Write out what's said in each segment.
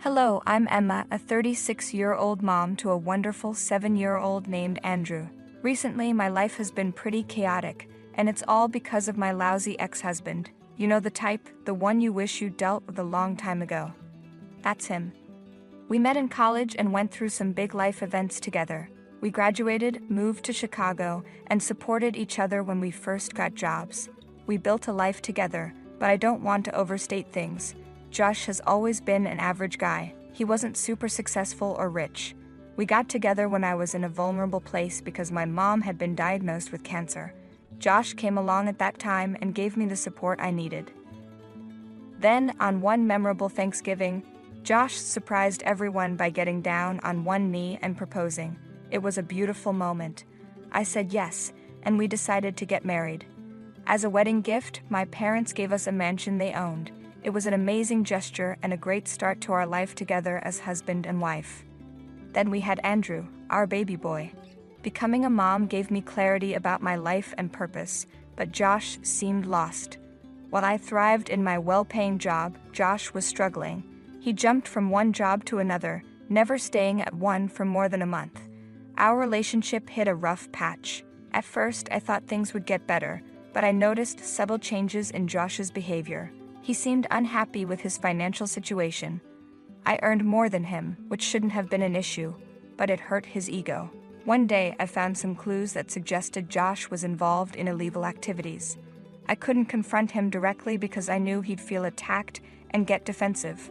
Hello, I'm Emma, a 36-year-old mom to a wonderful 7-year-old named Andrew. Recently, my life has been pretty chaotic, and it's all because of my lousy ex-husband. You know the type, the one you wish you'd dealt with a long time ago. That's him. We met in college and went through some big life events together. We graduated, moved to Chicago, and supported each other when we first got jobs. We built a life together, but I don't want to overstate things. Josh has always been an average guy. He wasn't super successful or rich. We got together when I was in a vulnerable place because my mom had been diagnosed with cancer. Josh came along at that time and gave me the support I needed. Then, on one memorable Thanksgiving, Josh surprised everyone by getting down on one knee and proposing. It was a beautiful moment. I said yes, and we decided to get married. As a wedding gift, my parents gave us a mansion they owned. It was an amazing gesture and a great start to our life together as husband and wife. Then we had Andrew, our baby boy. Becoming a mom gave me clarity about my life and purpose, but Josh seemed lost. While I thrived in my well-paying job, Josh was struggling. He jumped from one job to another, never staying at one for more than a month. Our relationship hit a rough patch. At first, I thought things would get better, but I noticed subtle changes in Josh's behavior. He seemed unhappy with his financial situation. I earned more than him, which shouldn't have been an issue, but it hurt his ego. One day, I found some clues that suggested Josh was involved in illegal activities. I couldn't confront him directly because I knew he'd feel attacked and get defensive.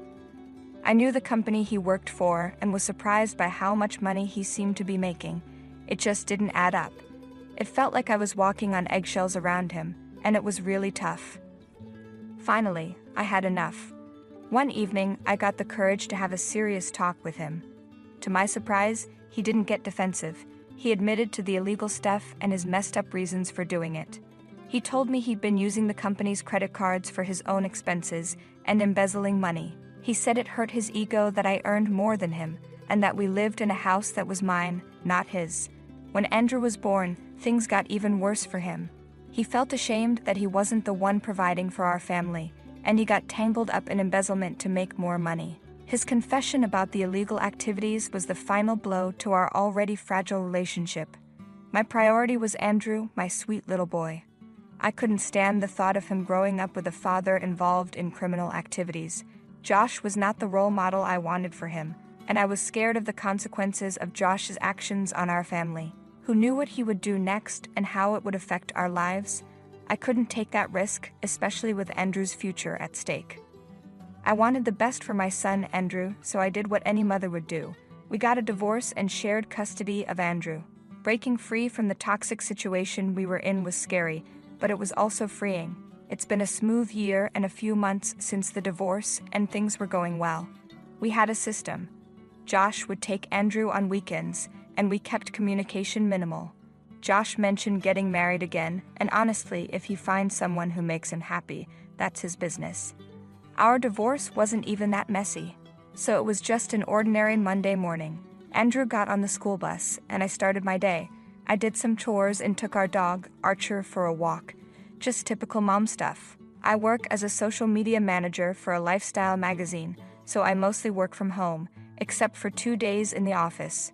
I knew the company he worked for and was surprised by how much money he seemed to be making. It just didn't add up. It felt like I was walking on eggshells around him, and it was really tough. Finally, I had enough. One evening, I got the courage to have a serious talk with him. To my surprise, he didn't get defensive. He admitted to the illegal stuff and his messed up reasons for doing it. He told me he'd been using the company's credit cards for his own expenses and embezzling money. He said it hurt his ego that I earned more than him, and that we lived in a house that was mine, not his. When Andrew was born, things got even worse for him. He felt ashamed that he wasn't the one providing for our family, and he got tangled up in embezzlement to make more money. His confession about the illegal activities was the final blow to our already fragile relationship. My priority was Andrew, my sweet little boy. I couldn't stand the thought of him growing up with a father involved in criminal activities. Josh was not the role model I wanted for him, and I was scared of the consequences of Josh's actions on our family. Who knew what he would do next and how it would affect our lives? I couldn't take that risk, especially with Andrew's future at stake. I wanted the best for my son, Andrew, so I did what any mother would do. We got a divorce and shared custody of Andrew. Breaking free from the toxic situation we were in was scary, but it was also freeing. It's been a smooth year and a few months since the divorce, and things were going well. We had a system. Josh would take Andrew on weekends, and we kept communication minimal. Josh mentioned getting married again, and honestly, if he finds someone who makes him happy, that's his business. Our divorce wasn't even that messy, so it was just an ordinary Monday morning. Andrew got on the school bus, and I started my day. I did some chores and took our dog, Archer, for a walk. Just typical mom stuff. I work as a social media manager for a lifestyle magazine, so I mostly work from home, except for 2 days in the office.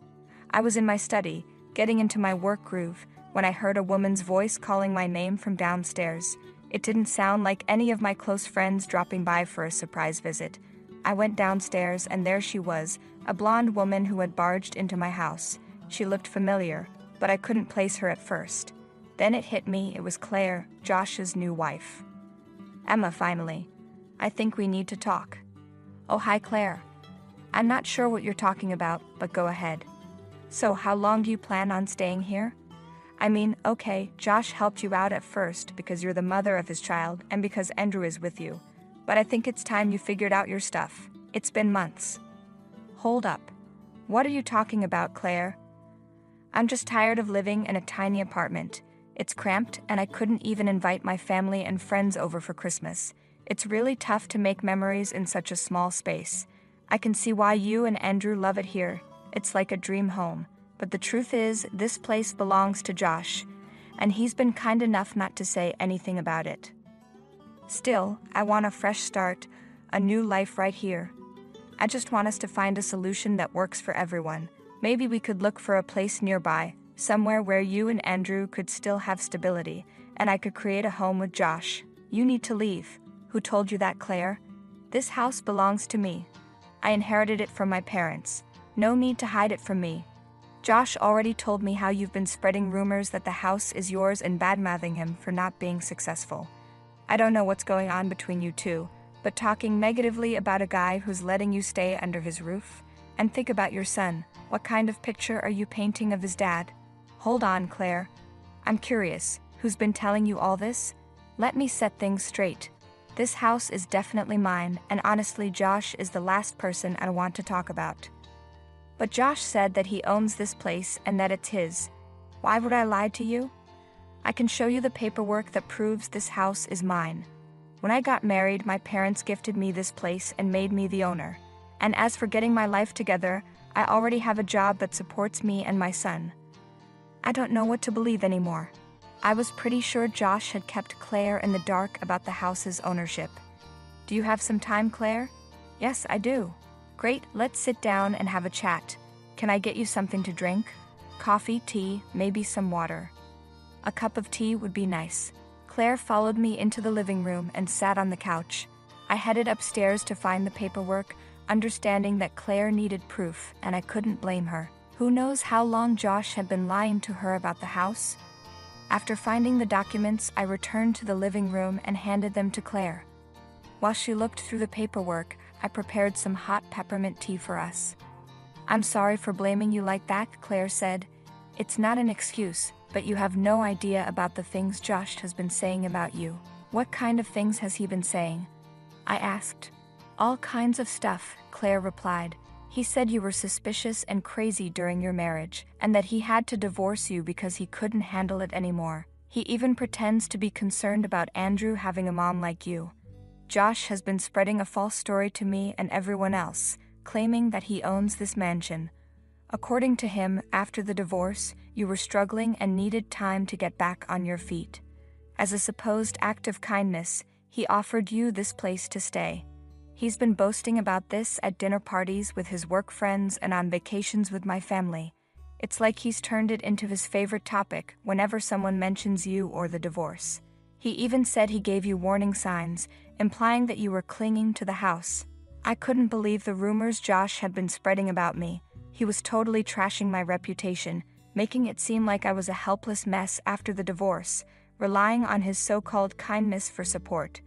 I was in my study, getting into my work groove, when I heard a woman's voice calling my name from downstairs. It didn't sound like any of my close friends dropping by for a surprise visit. I went downstairs, and there she was, a blonde woman who had barged into my house. She looked familiar, but I couldn't place her at first. Then it hit me, it was Claire, Josh's new wife. Emma, finally. I think we need to talk. Oh, hi, Claire. I'm not sure what you're talking about, but go ahead. So how long do you plan on staying here? I mean, okay, Josh helped you out at first because you're the mother of his child and because Andrew is with you. But I think it's time you figured out your stuff. It's been months. Hold up. What are you talking about, Claire? I'm just tired of living in a tiny apartment. It's cramped, and I couldn't even invite my family and friends over for Christmas. It's really tough to make memories in such a small space. I can see why you and Andrew love it here. It's like a dream home. But the truth is, this place belongs to Josh, and he's been kind enough not to say anything about it. Still, I want a fresh start, a new life right here. I just want us to find a solution that works for everyone. Maybe we could look for a place nearby, somewhere where you and Andrew could still have stability, and I could create a home with Josh. You need to leave. Who told you that, Claire? This house belongs to me. I inherited it from my parents. No need to hide it from me. Josh already told me how you've been spreading rumors that the house is yours and badmouthing him for not being successful. I don't know what's going on between you two, but talking negatively about a guy who's letting you stay under his roof? And think about your son. What kind of picture are you painting of his dad? Hold on, Claire. I'm curious, who's been telling you all this? Let me set things straight. This house is definitely mine, and honestly, Josh is the last person I want to talk about. But Josh said that he owns this place and that it's his. Why would I lie to you? I can show you the paperwork that proves this house is mine. When I got married, my parents gifted me this place and made me the owner. And as for getting my life together, I already have a job that supports me and my son. I don't know what to believe anymore. I was pretty sure Josh had kept Claire in the dark about the house's ownership. Do you have some time, Claire? Yes, I do. Great, let's sit down and have a chat. Can I get you something to drink? Coffee, tea, maybe some water. A cup of tea would be nice. Claire followed me into the living room and sat on the couch. I headed upstairs to find the paperwork, understanding that Claire needed proof, and I couldn't blame her. Who knows how long Josh had been lying to her about the house? After finding the documents, I returned to the living room and handed them to Claire. While she looked through the paperwork, I prepared some hot peppermint tea for us. I'm sorry for blaming you like that, Claire said. It's not an excuse, but you have no idea about the things Josh has been saying about you. What kind of things has he been saying? I asked. All kinds of stuff, Claire replied. He said you were suspicious and crazy during your marriage, and that he had to divorce you because he couldn't handle it anymore. He even pretends to be concerned about Andrew having a mom like you. Josh has been spreading a false story to me and everyone else, claiming that he owns this mansion. According to him, after the divorce, you were struggling and needed time to get back on your feet. As a supposed act of kindness, he offered you this place to stay. He's been boasting about this at dinner parties with his work friends and on vacations with my family. It's like he's turned it into his favorite topic whenever someone mentions you or the divorce. He even said he gave you warning signs, implying that you were clinging to the house. I couldn't believe the rumors Josh had been spreading about me. He was totally trashing my reputation, making it seem like I was a helpless mess after the divorce, relying on his so-called kindness for support.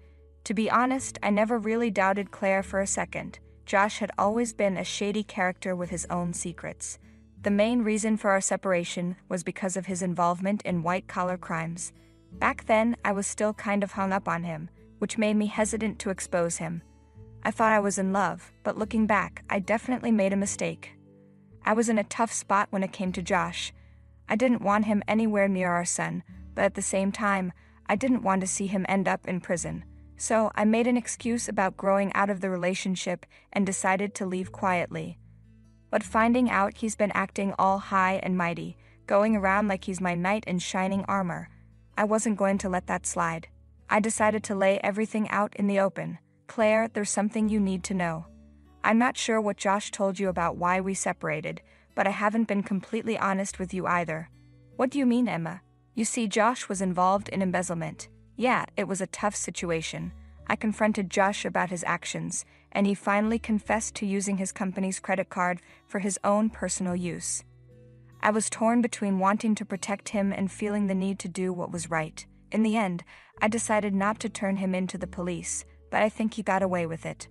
To be honest, I never really doubted Claire for a second. Josh had always been a shady character with his own secrets. The main reason for our separation was because of his involvement in white-collar crimes. Back then, I was still kind of hung up on him, which made me hesitant to expose him. I thought I was in love, but looking back, I definitely made a mistake. I was in a tough spot when it came to Josh. I didn't want him anywhere near our son, but at the same time, I didn't want to see him end up in prison. So I made an excuse about growing out of the relationship and decided to leave quietly. But finding out he's been acting all high and mighty, going around like he's my knight in shining armor, I wasn't going to let that slide. I decided to lay everything out in the open. Claire, there's something you need to know. I'm not sure what Josh told you about why we separated, but I haven't been completely honest with you either. What do you mean, Emma? You see, Josh was involved in embezzlement. Yeah, it was a tough situation. I confronted Josh about his actions, and he finally confessed to using his company's credit card for his own personal use. I was torn between wanting to protect him and feeling the need to do what was right. In the end, I decided not to turn him into the police, but I think he got away with it.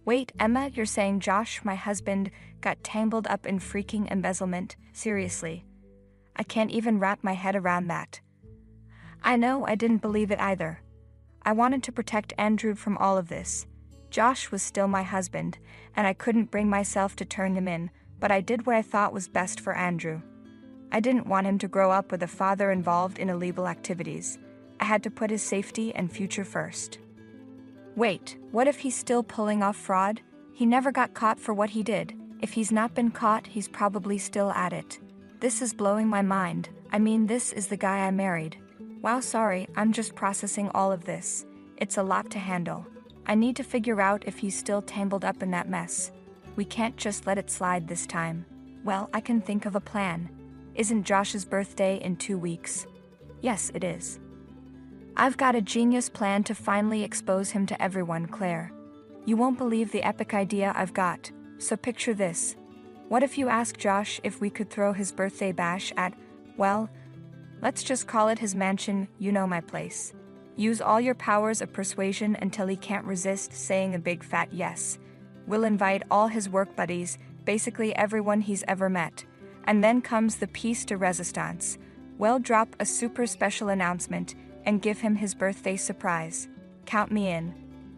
Wait, Emma, you're saying Josh, my husband, got tangled up in freaking embezzlement? Seriously. I can't even wrap my head around that. I know, I didn't believe it either. I wanted to protect Andrew from all of this. Josh was still my husband, and I couldn't bring myself to turn him in, but I did what I thought was best for Andrew. I didn't want him to grow up with a father involved in illegal activities. I had to put his safety and future first. Wait, what if he's still pulling off fraud? He never got caught for what he did. If he's not been caught, he's probably still at it. This is blowing my mind. I mean, this is the guy I married. Wow, sorry, I'm just processing all of this. It's a lot to handle. I need to figure out if he's still tangled up in that mess. We can't just let it slide this time. Well, I can think of a plan. Isn't Josh's birthday in 2 weeks? Yes, it is. I've got a genius plan to finally expose him to everyone, Claire. You won't believe the epic idea I've got, so picture this. What if you ask Josh if we could throw his birthday bash at, well, let's just call it his mansion, you know my place. Use all your powers of persuasion until he can't resist saying a big fat yes. We'll invite all his work buddies, basically everyone he's ever met. And then comes the piece de resistance. We'll drop a super special announcement and give him his birthday surprise. Count me in.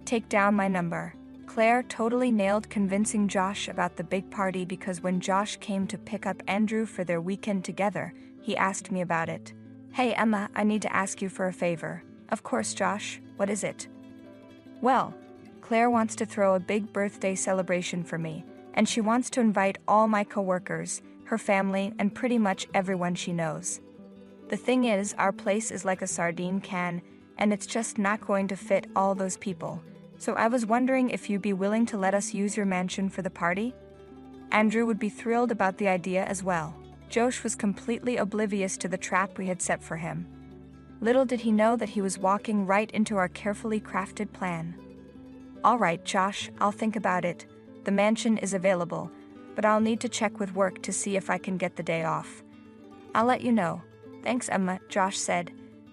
Take down my number. Claire totally nailed convincing Josh about the big party because when Josh came to pick up Andrew for their weekend together, he asked me about it. Hey Emma, I need to ask you for a favor. Of course, Josh. What is it? Well, Claire wants to throw a big birthday celebration for me, and she wants to invite all my coworkers, her family, and pretty much everyone she knows. The thing is, our place is like a sardine can, and it's just not going to fit all those people. So I was wondering if you'd be willing to let us use your mansion for the party? Andrew would be thrilled about the idea as well. Josh was completely oblivious to the trap we had set for him. Little did he know that he was walking right into our carefully crafted plan. All right, Josh, I'll think about it. The mansion is available, but I'll need to check with work to see if I can get the day off. I'll let you know. Thanks, Emma, Josh said.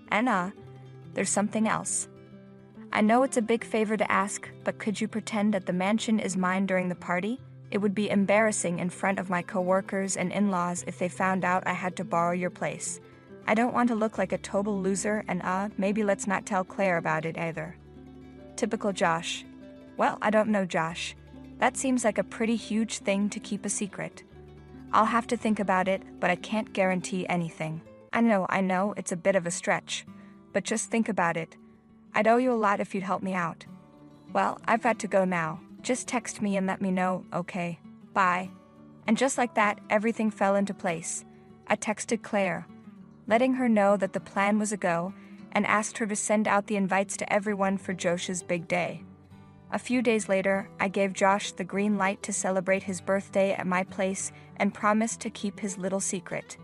And there's something else. I know it's a big favor to ask, but could you pretend that the mansion is mine during the party? It would be embarrassing in front of my coworkers and in-laws if they found out I had to borrow your place. I don't want to look like a total loser, and maybe let's not tell Claire about it either. Typical Josh. Well, I don't know, Josh. That seems like a pretty huge thing to keep a secret. I'll have to think about it, but I can't guarantee anything. I know, it's a bit of a stretch. But just think about it. I'd owe you a lot if you'd help me out. Well, I've got to go now. Just text me and let me know, okay? Bye. And just like that, everything fell into place. I texted Claire, letting her know that the plan was a go, and asked her to send out the invites to everyone for Josh's big day. A few days later, I gave Josh the green light to celebrate his birthday at my place and promised to keep his little secret.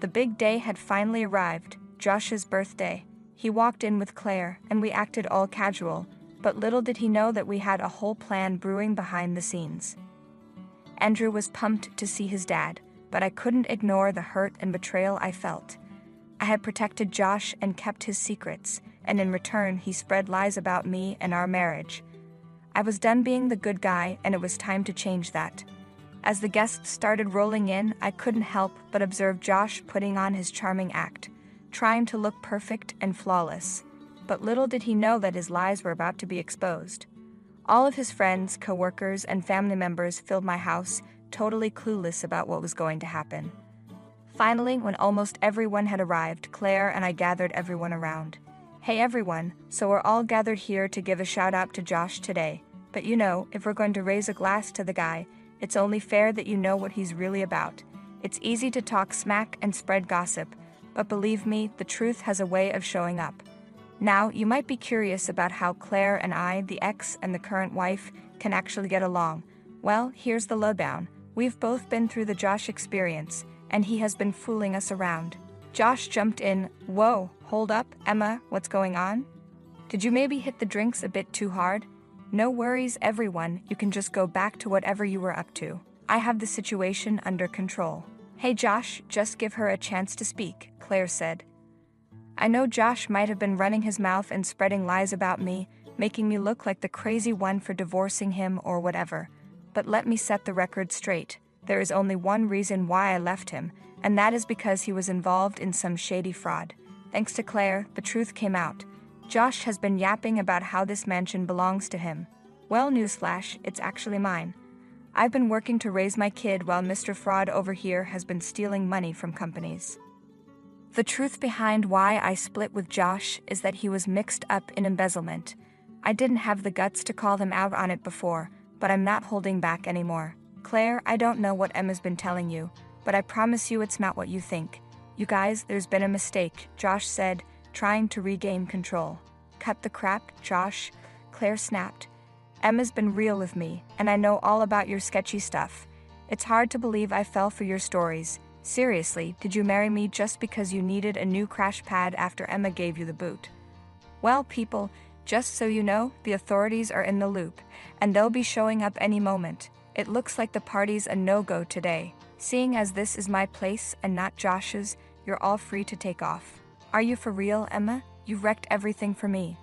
The big day had finally arrived, Josh's birthday. He walked in with Claire, and we acted all casual, but little did he know that we had a whole plan brewing behind the scenes. Andrew was pumped to see his dad, but I couldn't ignore the hurt and betrayal I felt. I had protected Josh and kept his secrets, and in return he spread lies about me and our marriage. I was done being the good guy, and it was time to change that. As the guests started rolling in, I couldn't help but observe Josh putting on his charming act, trying to look perfect and flawless. But little did he know that his lies were about to be exposed. All of his friends, coworkers, and family members filled my house, totally clueless about what was going to happen. Finally, when almost everyone had arrived, Claire and I gathered everyone around. Hey everyone, so we're all gathered here to give a shout out to Josh today. But you know, if we're going to raise a glass to the guy, it's only fair that you know what he's really about. It's easy to talk smack and spread gossip, but believe me, the truth has a way of showing up. Now, you might be curious about how Claire and I, the ex and the current wife, can actually get along. Well, here's the lowdown. We've both been through the Josh experience, and he has been fooling us around. Josh jumped in. Whoa, hold up, Emma, what's going on? Did you maybe hit the drinks a bit too hard? No worries, everyone, you can just go back to whatever you were up to. I have the situation under control. Hey Josh, just give her a chance to speak, Claire said. I know Josh might have been running his mouth and spreading lies about me, making me look like the crazy one for divorcing him or whatever. But let me set the record straight. There is only one reason why I left him, and that is because he was involved in some shady fraud. Thanks to Claire, the truth came out. Josh has been yapping about how this mansion belongs to him. Well, newsflash, it's actually mine. I've been working to raise my kid while Mr. Fraud over here has been stealing money from companies. The truth behind why I split with Josh is that he was mixed up in embezzlement. I didn't have the guts to call them out on it before, but I'm not holding back anymore. Claire, I don't know what Emma's been telling you, but I promise you it's not what you think. You guys, there's been a mistake, Josh said, trying to regain control. Cut the crap, Josh, Claire snapped. Emma's been real with me, and I know all about your sketchy stuff. It's hard to believe I fell for your stories. Seriously, did you marry me just because you needed a new crash pad after Emma gave you the boot? Well, people, just so you know, the authorities are in the loop, and they'll be showing up any moment. It looks like the party's a no-go today. Seeing as this is my place and not Josh's, you're all free to take off. Are you for real, Emma? You wrecked everything for me.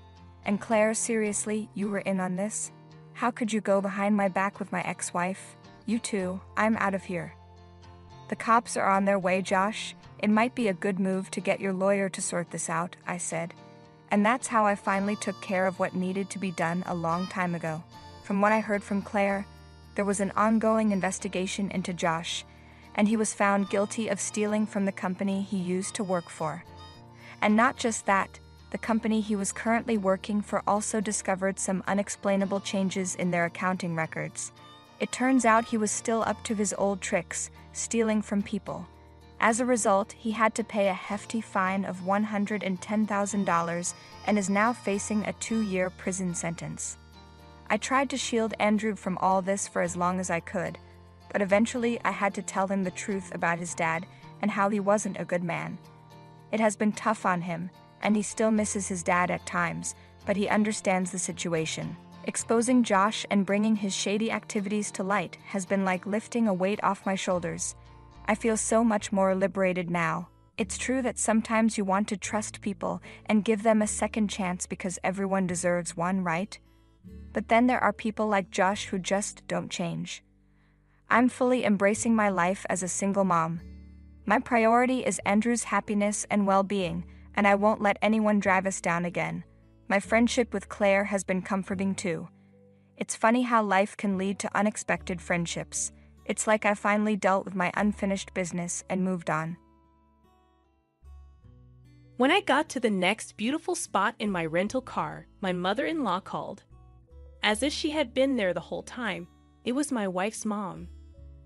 And Claire, seriously, you were in on this? How could you go behind my back with my ex-wife? You too, I'm out of here. The cops are on their way, Josh. It might be a good move to get your lawyer to sort this out, I said. And that's how I finally took care of what needed to be done a long time ago. From what I heard from Claire, there was an ongoing investigation into Josh, and he was found guilty of stealing from the company he used to work for. And not just that, the company he was currently working for also discovered some unexplainable changes in their accounting records. It turns out he was still up to his old tricks, stealing from people. As a result, he had to pay a hefty fine of $110,000 and is now facing a 2-year prison sentence. I tried to shield Andrew from all this for as long as I could, but eventually I had to tell him the truth about his dad and how he wasn't a good man. It has been tough on him, and he still misses his dad at times, but he understands the situation. Exposing Josh and bringing his shady activities to light has been like lifting a weight off my shoulders. I feel so much more liberated now. It's true that sometimes you want to trust people and give them a second chance because everyone deserves one, right? But then there are people like Josh who just don't change. I'm fully embracing my life as a single mom. My priority is Andrew's happiness and well-being, and I won't let anyone drive us down again. My friendship with Claire has been comforting too. It's funny how life can lead to unexpected friendships. It's like I finally dealt with my unfinished business and moved on. When I got to the next beautiful spot in my rental car, my mother-in-law called. As if she had been there the whole time, it was my wife's mom.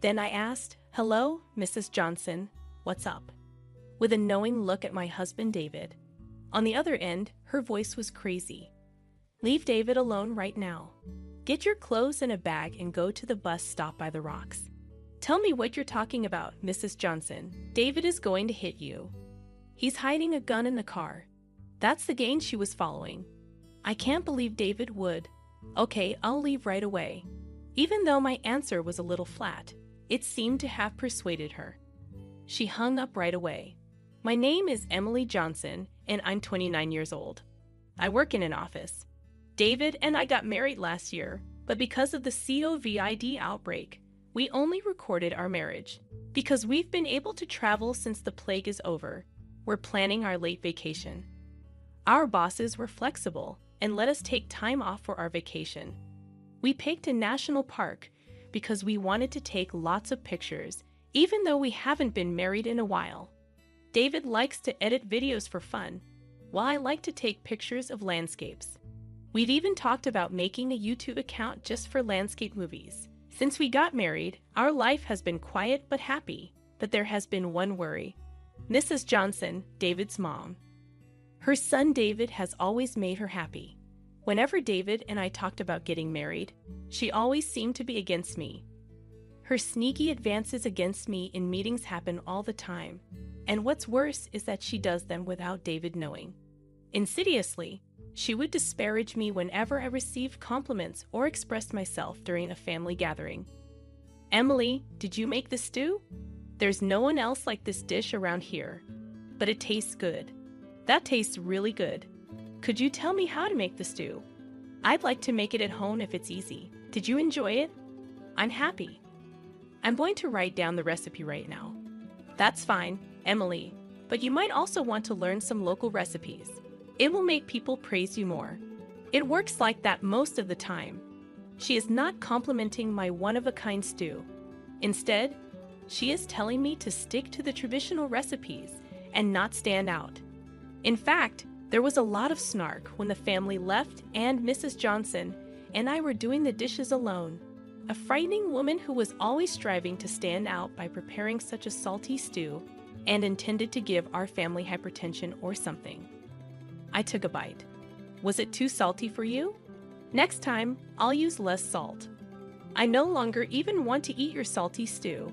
Then I asked, "Hello, Mrs. Johnson, what's up?" With a knowing look at my husband, David. On the other end, her voice was crazy. "Leave David alone right now. Get your clothes in a bag and go to the bus stop by the rocks. Tell me what you're talking about, Mrs. Johnson. David is going to hit you. He's hiding a gun in the car." That's the game she was following. I can't believe David would. "Okay, I'll leave right away." Even though my answer was a little flat, it seemed to have persuaded her. She hung up right away. "My name is Emily Johnson, and I'm 29 years old. I work in an office. David and I got married last year, but because of the COVID outbreak, we only recorded our marriage. Because we've been able to travel since the plague is over, we're planning our late vacation. Our bosses were flexible and let us take time off for our vacation. We picked a national park because we wanted to take lots of pictures, even though we haven't been married in a while. David likes to edit videos for fun, while I like to take pictures of landscapes. We've even talked about making a YouTube account just for landscape movies. Since we got married, our life has been quiet but happy, but there has been one worry. Mrs. Johnson, David's mom. Her son David has always made her happy. Whenever David and I talked about getting married, she always seemed to be against me. Her sneaky advances against me in meetings happen all the time, and what's worse is that she does them without David knowing. Insidiously, she would disparage me whenever I received compliments or expressed myself during a family gathering. "Emily, did you make the stew? There's no one else like this dish around here, but it tastes good. That tastes really good. Could you tell me how to make the stew? I'd like to make it at home if it's easy. Did you enjoy it? I'm happy. I'm going to write down the recipe right now." "That's fine, Emily, but you might also want to learn some local recipes. It will make people praise you more." It works like that most of the time. She is not complimenting my one-of-a-kind stew. Instead, she is telling me to stick to the traditional recipes and not stand out. In fact, there was a lot of snark when the family left and Mrs. Johnson and I were doing the dishes alone. A frightening woman who was always striving to stand out by preparing such a salty stew and intended to give our family hypertension or something. I took a bite. "Was it too salty for you?" Next time, I'll use less salt. I no longer even want to eat your salty stew.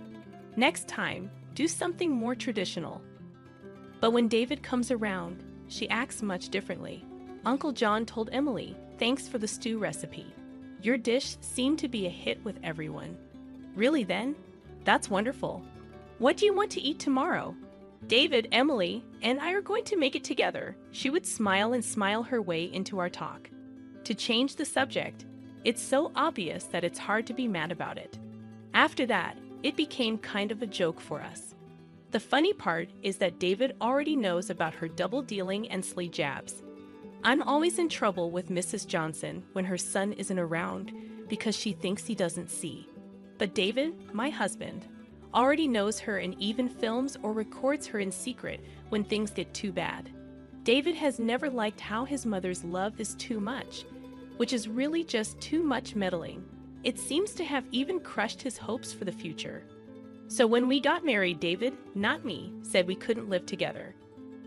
Next time, do something more traditional. But when David comes around, she acts much differently. Uncle John told Emily, "Thanks for the stew recipe. Your dish seemed to be a hit with everyone." "Really then? That's wonderful. What do you want to eat tomorrow?" "David, Emily, and I are going to make it together." She would smile and smile her way into our talk. To change the subject, it's so obvious that it's hard to be mad about it. After that, it became kind of a joke for us. The funny part is that David already knows about her double dealing and sly jabs. I'm always in trouble with Mrs. Johnson when her son isn't around because she thinks he doesn't see. But David, my husband, already knows her and even films or records her in secret when things get too bad. David has never liked how his mother's love is too much, which is really just too much meddling. It seems to have even crushed his hopes for the future. So when we got married, David, not me, said we couldn't live together.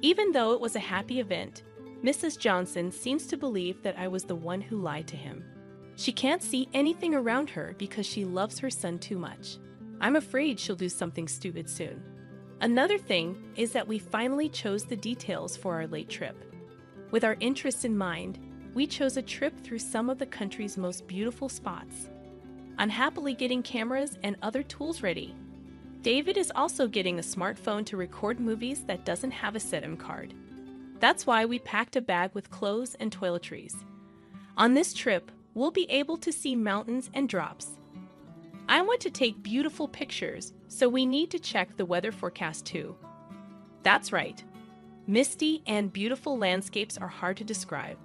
Even though it was a happy event, Mrs. Johnson seems to believe that I was the one who lied to him. She can't see anything around her because she loves her son too much. I'm afraid she'll do something stupid soon. Another thing is that we finally chose the details for our late trip. With our interests in mind, we chose a trip through some of the country's most beautiful spots. I'm happily getting cameras and other tools ready. David is also getting a smartphone to record movies that doesn't have a SIM card. That's why we packed a bag with clothes and toiletries. On this trip, we'll be able to see mountains and drops. I want to take beautiful pictures, so we need to check the weather forecast too. That's right. Misty and beautiful landscapes are hard to describe,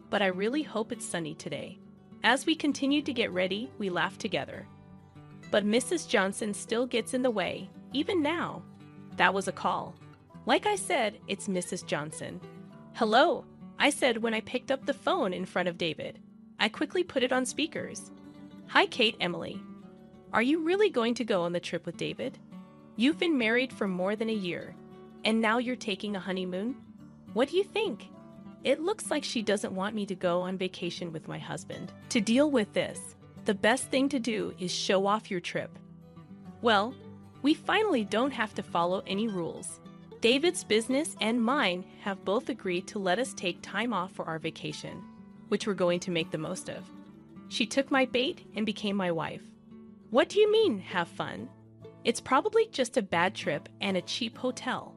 but I really hope it's sunny today. As we continued to get ready, we laughed together. But Mrs. Johnson still gets in the way, even now. That was a call. Like I said, it's Mrs. Johnson. "Hello," I said when I picked up the phone in front of David. I quickly put it on speakers. "Hi, Kate, Emily. Are you really going to go on the trip with David? You've been married for more than a year, and now you're taking a honeymoon? What do you think?" It looks like she doesn't want me to go on vacation with my husband. To deal with this, the best thing to do is show off your trip. Well, we finally don't have to follow any rules. David's business and mine have both agreed to let us take time off for our vacation, which we're going to make the most of. She took my bait and became my wife. What do you mean, have fun? It's probably just a bad trip and a cheap hotel.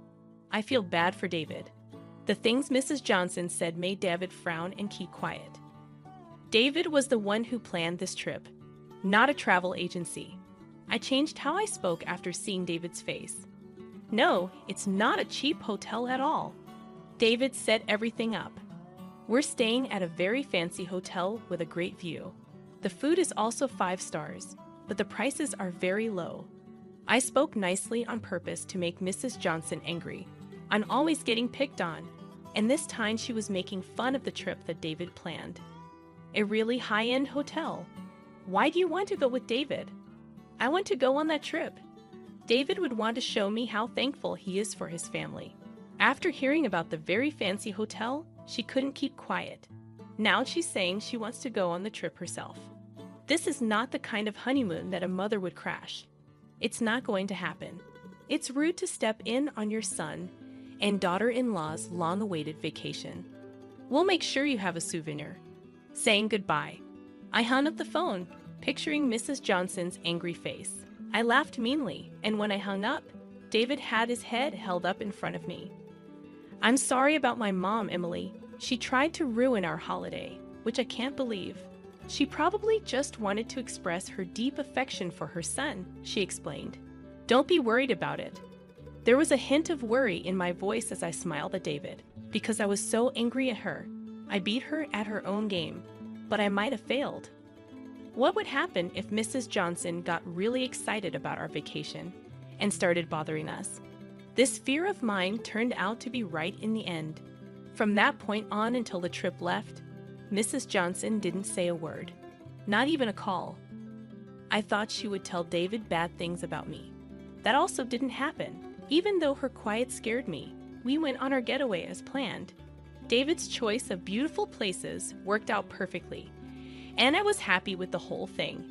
I feel bad for David. The things Mrs. Johnson said made David frown and keep quiet. David was the one who planned this trip, not a travel agency. I changed how I spoke after seeing David's face. "No, it's not a cheap hotel at all." David set everything up. We're staying at a very fancy hotel with a great view. The food is also 5 stars, but the prices are very low. I spoke nicely on purpose to make Mrs. Johnson angry. I'm always getting picked on, and this time she was making fun of the trip that David planned. A really high-end hotel. Why do you want to go with David? I want to go on that trip. David would want to show me how thankful he is for his family. After hearing about the very fancy hotel, she couldn't keep quiet. Now she's saying she wants to go on the trip herself. This is not the kind of honeymoon that a mother would crash. It's not going to happen. It's rude to step in on your son and daughter-in-law's long-awaited vacation. We'll make sure you have a souvenir. Saying goodbye, I hung up the phone, picturing Mrs. Johnson's angry face. I laughed meanly, and when I hung up, David had his head held up in front of me. "I'm sorry about my mom, Emily. She tried to ruin our holiday, which I can't believe. She probably just wanted to express her deep affection for her son," she explained. "Don't be worried about it." There was a hint of worry in my voice as I smiled at David, because I was so angry at her. I beat her at her own game, but I might have failed. What would happen if Mrs. Johnson got really excited about our vacation and started bothering us? This fear of mine turned out to be right in the end. From that point on until the trip left, Mrs. Johnson didn't say a word, not even a call. I thought she would tell David bad things about me. That also didn't happen. Even though her quiet scared me, we went on our getaway as planned. David's choice of beautiful places worked out perfectly, and I was happy with the whole thing.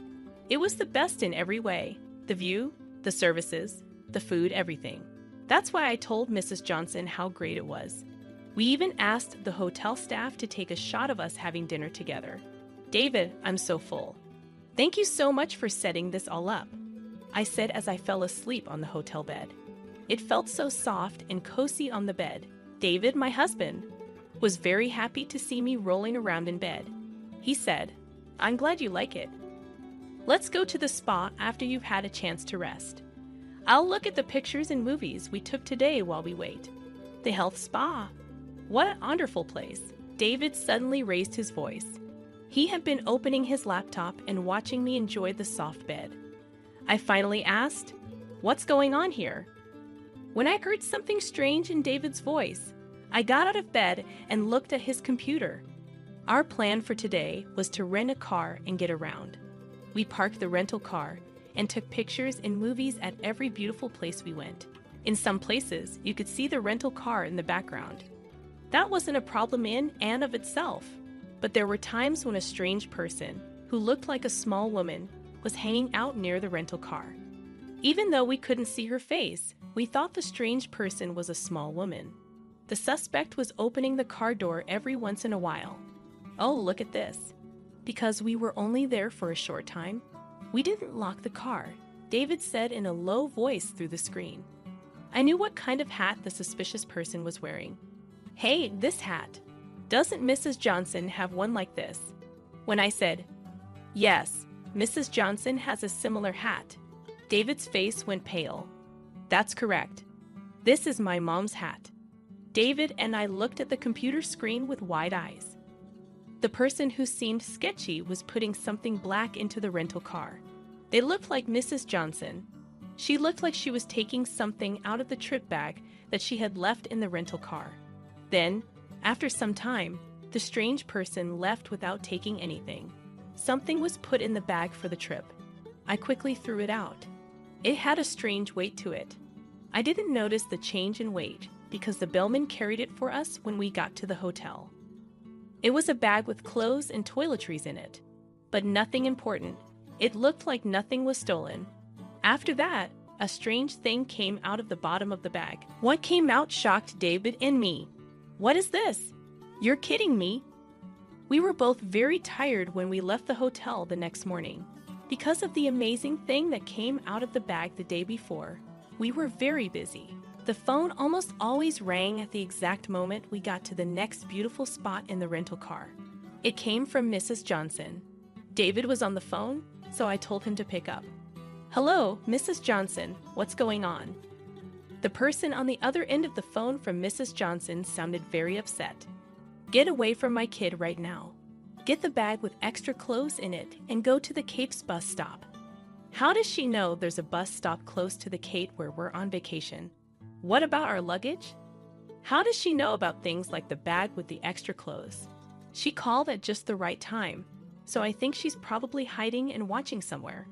It was the best in every way. The view, the services, the food, everything. That's why I told Mrs. Johnson how great it was. We even asked the hotel staff to take a shot of us having dinner together. David, I'm so full. Thank you so much for setting this all up, I said as I fell asleep on the hotel bed. It felt so soft and cozy on the bed. David, my husband, was very happy to see me rolling around in bed. He said, I'm glad you like it. Let's go to the spa after you've had a chance to rest. I'll look at the pictures and movies we took today while we wait. The health spa. What a wonderful place. David suddenly raised his voice. He had been opening his laptop and watching me enjoy the soft bed. I finally asked, what's going on here? When I heard something strange in David's voice, I got out of bed and looked at his computer. Our plan for today was to rent a car and get around. We parked the rental car and took pictures and movies at every beautiful place we went. In some places, you could see the rental car in the background. That wasn't a problem in and of itself, but there were times when a strange person, who looked like a small woman, was hanging out near the rental car. Even though we couldn't see her face, we thought the strange person was a small woman. The suspect was opening the car door every once in a while. Oh, look at this. Because we were only there for a short time, we didn't lock the car, David said in a low voice through the screen. I knew what kind of hat the suspicious person was wearing. Hey, this hat. Doesn't Mrs. Johnson have one like this? When I said, yes, Mrs. Johnson has a similar hat, David's face went pale. That's correct. This is my mom's hat. David and I looked at the computer screen with wide eyes. The person who seemed sketchy was putting something black into the rental car. They looked like Mrs. Johnson. She looked like she was taking something out of the trip bag that she had left in the rental car. Then, after some time, the strange person left without taking anything. Something was put in the bag for the trip. I quickly threw it out. It had a strange weight to it. I didn't notice the change in weight because the bellman carried it for us when we got to the hotel. It was a bag with clothes and toiletries in it, but nothing important. It looked like nothing was stolen. After that, a strange thing came out of the bottom of the bag. What came out shocked David and me. What is this? You're kidding me. We were both very tired when we left the hotel the next morning. Because of the amazing thing that came out of the bag the day before, we were very busy. The phone almost always rang at the exact moment we got to the next beautiful spot in the rental car. It came from Mrs. Johnson. David was on the phone, so I told him to pick up. Hello, Mrs. Johnson, what's going on? The person on the other end of the phone from Mrs. Johnson sounded very upset. Get away from my kid right now. Get the bag with extra clothes in it and go to the Cape's bus stop. How does she know there's a bus stop close to the Cape where we're on vacation? What about our luggage? How does she know about things like the bag with the extra clothes? She called at just the right time, so I think she's probably hiding and watching somewhere.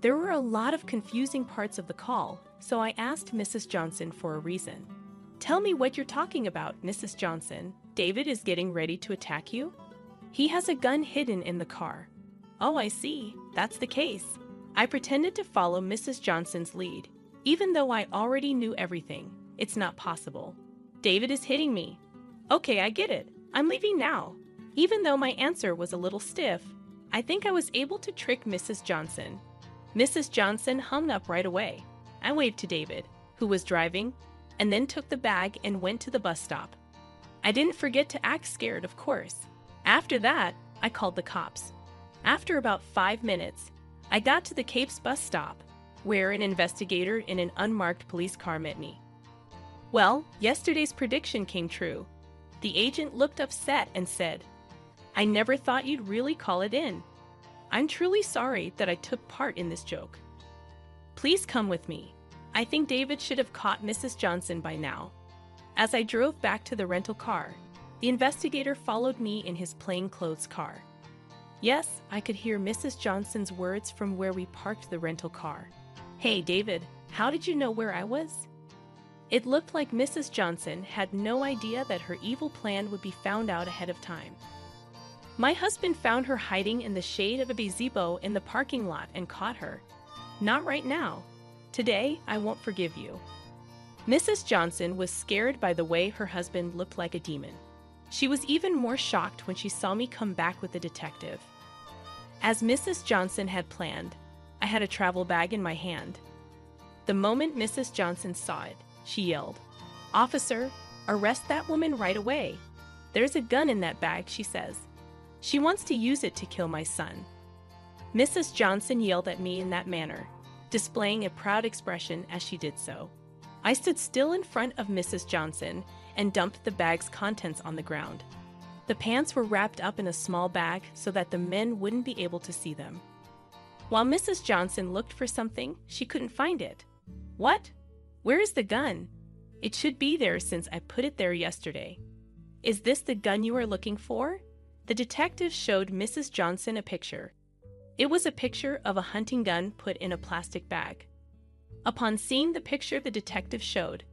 There were a lot of confusing parts of the call, so I asked Mrs. Johnson for a reason. Tell me what you're talking about, Mrs. Johnson. David is getting ready to attack you? He has a gun hidden in the car. Oh, I see. That's the case. I pretended to follow Mrs. Johnson's lead. Even though I already knew everything, it's not possible. David is hitting me. Okay, I get it. I'm leaving now. Even though my answer was a little stiff, I think I was able to trick Mrs. Johnson. Mrs. Johnson hung up right away. I waved to David, who was driving, and then took the bag and went to the bus stop. I didn't forget to act scared, of course. After that, I called the cops. After about 5 minutes, I got to the Cape's bus stop, where an investigator in an unmarked police car met me. Well, yesterday's prediction came true. The agent looked upset and said, I never thought you'd really call it in. I'm truly sorry that I took part in this joke. Please come with me. I think David should have caught Mrs. Johnson by now. As I drove back to the rental car, the investigator followed me in his plainclothes car. Yes, I could hear Mrs. Johnson's words from where we parked the rental car. Hey, David, how did you know where I was? It looked like Mrs. Johnson had no idea that her evil plan would be found out ahead of time. My husband found her hiding in the shade of a gazebo in the parking lot and caught her. Not right now. Today, I won't forgive you. Mrs. Johnson was scared by the way her husband looked like a demon. She was even more shocked when she saw me come back with the detective. As Mrs. Johnson had planned, I had a travel bag in my hand. The moment Mrs. Johnson saw it, she yelled, "Officer, arrest that woman right away. There's a gun in that bag," she says. "She wants to use it to kill my son." Mrs. Johnson yelled at me in that manner, displaying a proud expression as she did so. I stood still in front of Mrs. Johnson and dumped the bag's contents on the ground. The pants were wrapped up in a small bag so that the men wouldn't be able to see them. While Mrs. Johnson looked for something, she couldn't find it. "What? Where is the gun? It should be there since I put it there yesterday. Is this the gun you are looking for?" The detective showed Mrs. Johnson a picture. It was a picture of a hunting gun put in a plastic bag. Upon seeing the picture the detective showed,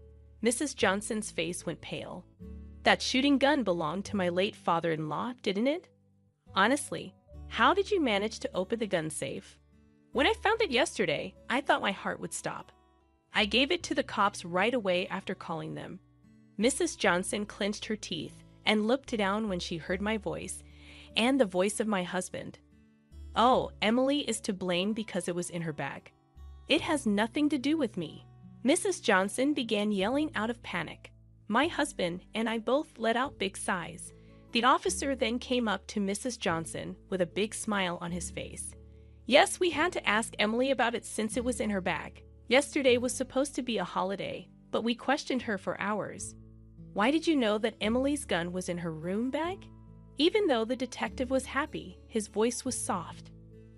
Mrs. Johnson's face went pale. "That shooting gun belonged to my late father-in-law, didn't it? Honestly, how did you manage to open the gun safe? When I found it yesterday, I thought my heart would stop. I gave it to the cops right away after calling them." Mrs. Johnson clenched her teeth and looked down when she heard my voice and the voice of my husband. "Oh, Emily is to blame because it was in her bag. It has nothing to do with me." Mrs. Johnson began yelling out of panic. My husband and I both let out big sighs. The officer then came up to Mrs. Johnson with a big smile on his face. "Yes, we had to ask Emily about it since it was in her bag. Yesterday was supposed to be a holiday, but we questioned her for hours. Why did you know that Emily's gun was in her room bag?" Even though the detective was happy, his voice was soft.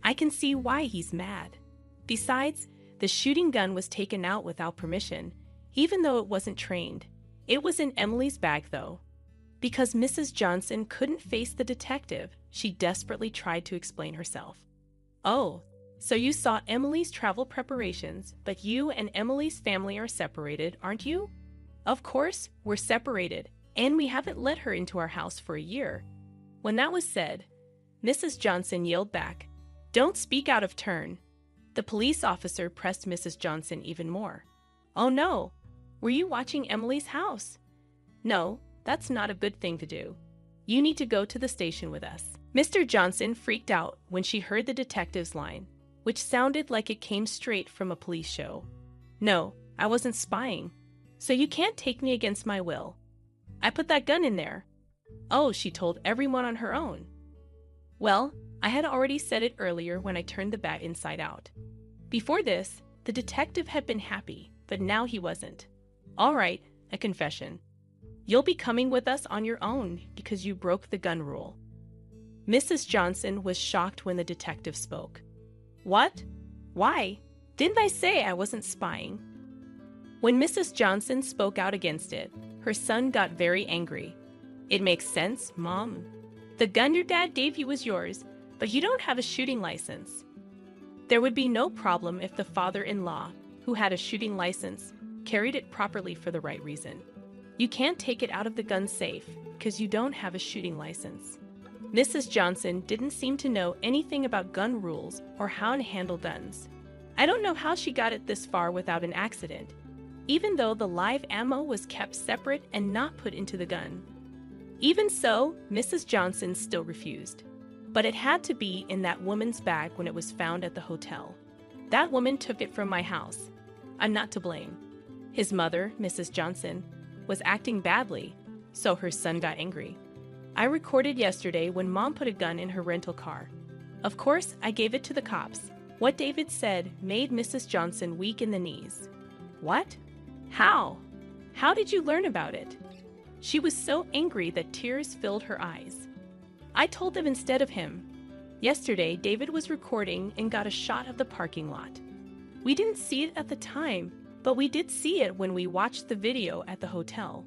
"I can see why he's mad. Besides, the shooting gun was taken out without permission, even though it wasn't trained. It was in Emily's bag, though." Because Mrs. Johnson couldn't face the detective, she desperately tried to explain herself. "Oh, so you saw Emily's travel preparations, but you and Emily's family are separated, aren't you?" "Of course, we're separated, and we haven't let her into our house for a year." When that was said, Mrs. Johnson yelled back, "Don't speak out of turn." The police officer pressed Mrs. Johnson even more. "Oh no, were you watching Emily's house?" "No, that's not a good thing to do. You need to go to the station with us." Mr. Johnson freaked out when she heard the detective's line, which sounded like it came straight from a police show. "No, I wasn't spying. So you can't take me against my will. I put that gun in there." "Oh, she told everyone on her own." "Well, I had already said it earlier when I turned the bag inside out." Before this, the detective had been happy, but now he wasn't. "All right, a confession. You'll be coming with us on your own because you broke the gun rule." Mrs. Johnson was shocked when the detective spoke. "What? Why? Didn't I say I wasn't spying?" When Mrs. Johnson spoke out against it, her son got very angry. "It makes sense, Mom. The gun your dad gave you was yours, but you don't have a shooting license. There would be no problem if the father-in-law, who had a shooting license, carried it properly for the right reason. You can't take it out of the gun safe because you don't have a shooting license." Mrs. Johnson didn't seem to know anything about gun rules or how to handle guns. I don't know how she got it this far without an accident, even though the live ammo was kept separate and not put into the gun. Even so, Mrs. Johnson still refused. But it had to be in that woman's bag when it was found at the hotel. That woman took it from my house. I'm not to blame. His mother, Mrs. Johnson, was acting badly, so her son got angry. I recorded yesterday when Mom put a gun in her rental car. Of course, I gave it to the cops. What David said made Mrs. Johnson weak in the knees. "What? How? How did you learn about it?" She was so angry that tears filled her eyes. I told them instead of him. Yesterday, David was recording and got a shot of the parking lot. We didn't see it at the time, but we did see it when we watched the video at the hotel.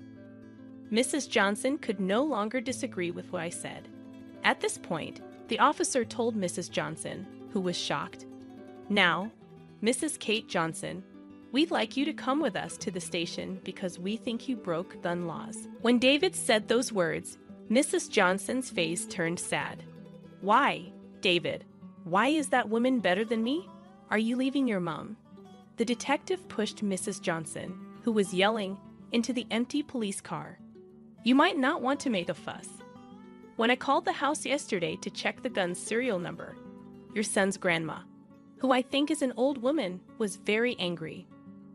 Mrs. Johnson could no longer disagree with what I said. At this point, the officer told Mrs. Johnson, who was shocked, "Now, Mrs. Kate Johnson, we'd like you to come with us to the station because we think you broke gun laws." When David said those words, Mrs. Johnson's face turned sad. Why, David? Why is that woman better than me? Are you leaving your mom? The detective pushed Mrs. Johnson, who was yelling, into the empty police car. You might not want to make a fuss. When I called the house yesterday to check the gun's serial number, your son's grandma, who I think is an old woman, was very angry.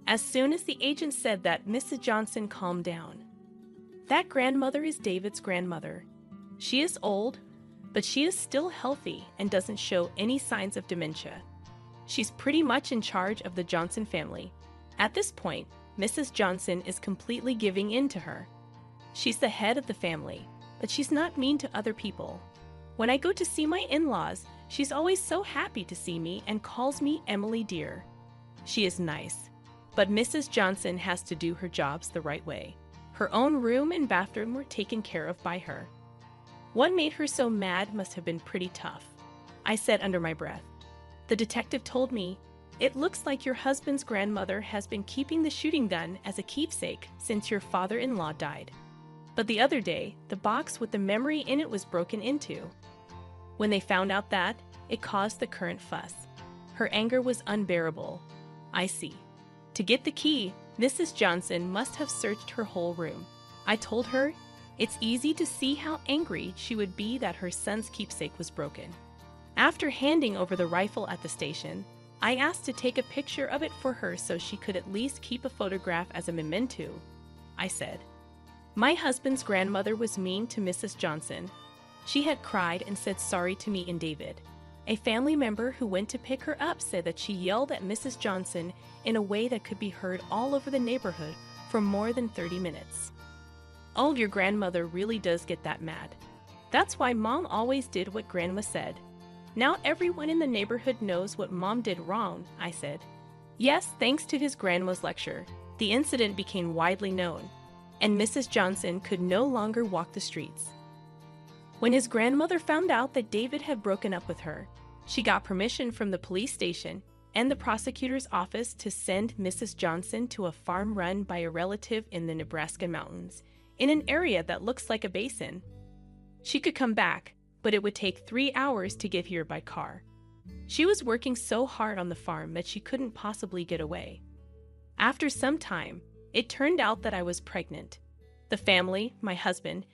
As soon as the agent said that, Mrs. Johnson calmed down. That grandmother is David's grandmother. She is old, but she is still healthy and doesn't show any signs of dementia. She's pretty much in charge of the Johnson family. At this point, Mrs. Johnson is completely giving in to her. She's the head of the family, but she's not mean to other people. When I go to see my in-laws, she's always so happy to see me and calls me Emily dear. She is nice, but Mrs. Johnson has to do her jobs the right way. Her own room and bathroom were taken care of by her. What made her so mad must have been pretty tough, I said under my breath. The detective told me, it looks like your husband's grandmother has been keeping the shooting gun as a keepsake since your father-in-law died. But the other day, the box with the memory in it was broken into. When they found out that, it caused the current fuss. Her anger was unbearable. I see. To get the key, Mrs. Johnson must have searched her whole room. I told her, it's easy to see how angry she would be that her son's keepsake was broken. After handing over the rifle at the station, I asked to take a picture of it for her so she could at least keep a photograph as a memento. I said, my husband's grandmother was mean to Mrs. Johnson. She had cried and said sorry to me and David. A family member who went to pick her up said that she yelled at Mrs. Johnson in a way that could be heard all over the neighborhood for more than 30 minutes. Oh, your grandmother really does get that mad. That's why Mom always did what Grandma said. Now everyone in the neighborhood knows what Mom did wrong, I said. Yes, thanks to his grandma's lecture, the incident became widely known, and Mrs. Johnson could no longer walk the streets. When his grandmother found out that David had broken up with her, she got permission from the police station and the prosecutor's office to send Mrs. Johnson to a farm run by a relative in the Nebraska mountains, in an area that looks like a basin. She could come back, but it would take 3 hours to get here by car. She was working so hard on the farm that she couldn't possibly get away. After some time, it turned out that I was pregnant. The family, my husband,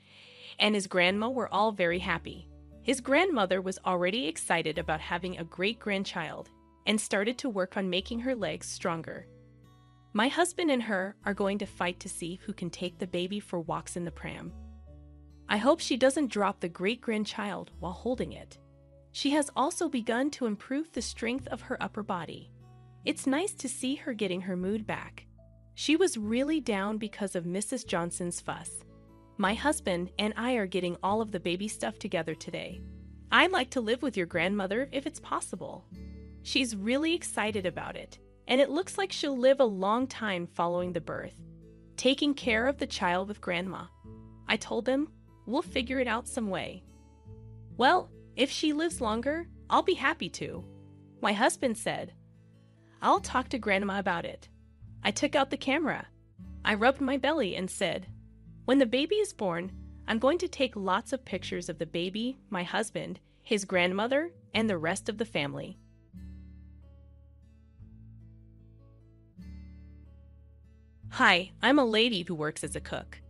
and his grandma were all very happy. His grandmother was already excited about having a great-grandchild and started to work on making her legs stronger. My husband and her are going to fight to see who can take the baby for walks in the pram. I hope she doesn't drop the great-grandchild while holding it. She has also begun to improve the strength of her upper body. It's nice to see her getting her mood back. She was really down because of Mrs. Johnson's fuss. My husband and I are getting all of the baby stuff together today. I'd like to live with your grandmother if it's possible. She's really excited about it, and it looks like she'll live a long time following the birth, taking care of the child with grandma. I told them, we'll figure it out some way. Well, if she lives longer, I'll be happy to. My husband said, I'll talk to grandma about it. I took out the camera. I rubbed my belly and said, when the baby is born, I'm going to take lots of pictures of the baby, my husband, his grandmother, and the rest of the family. Hi, I'm a lady who works as a cook.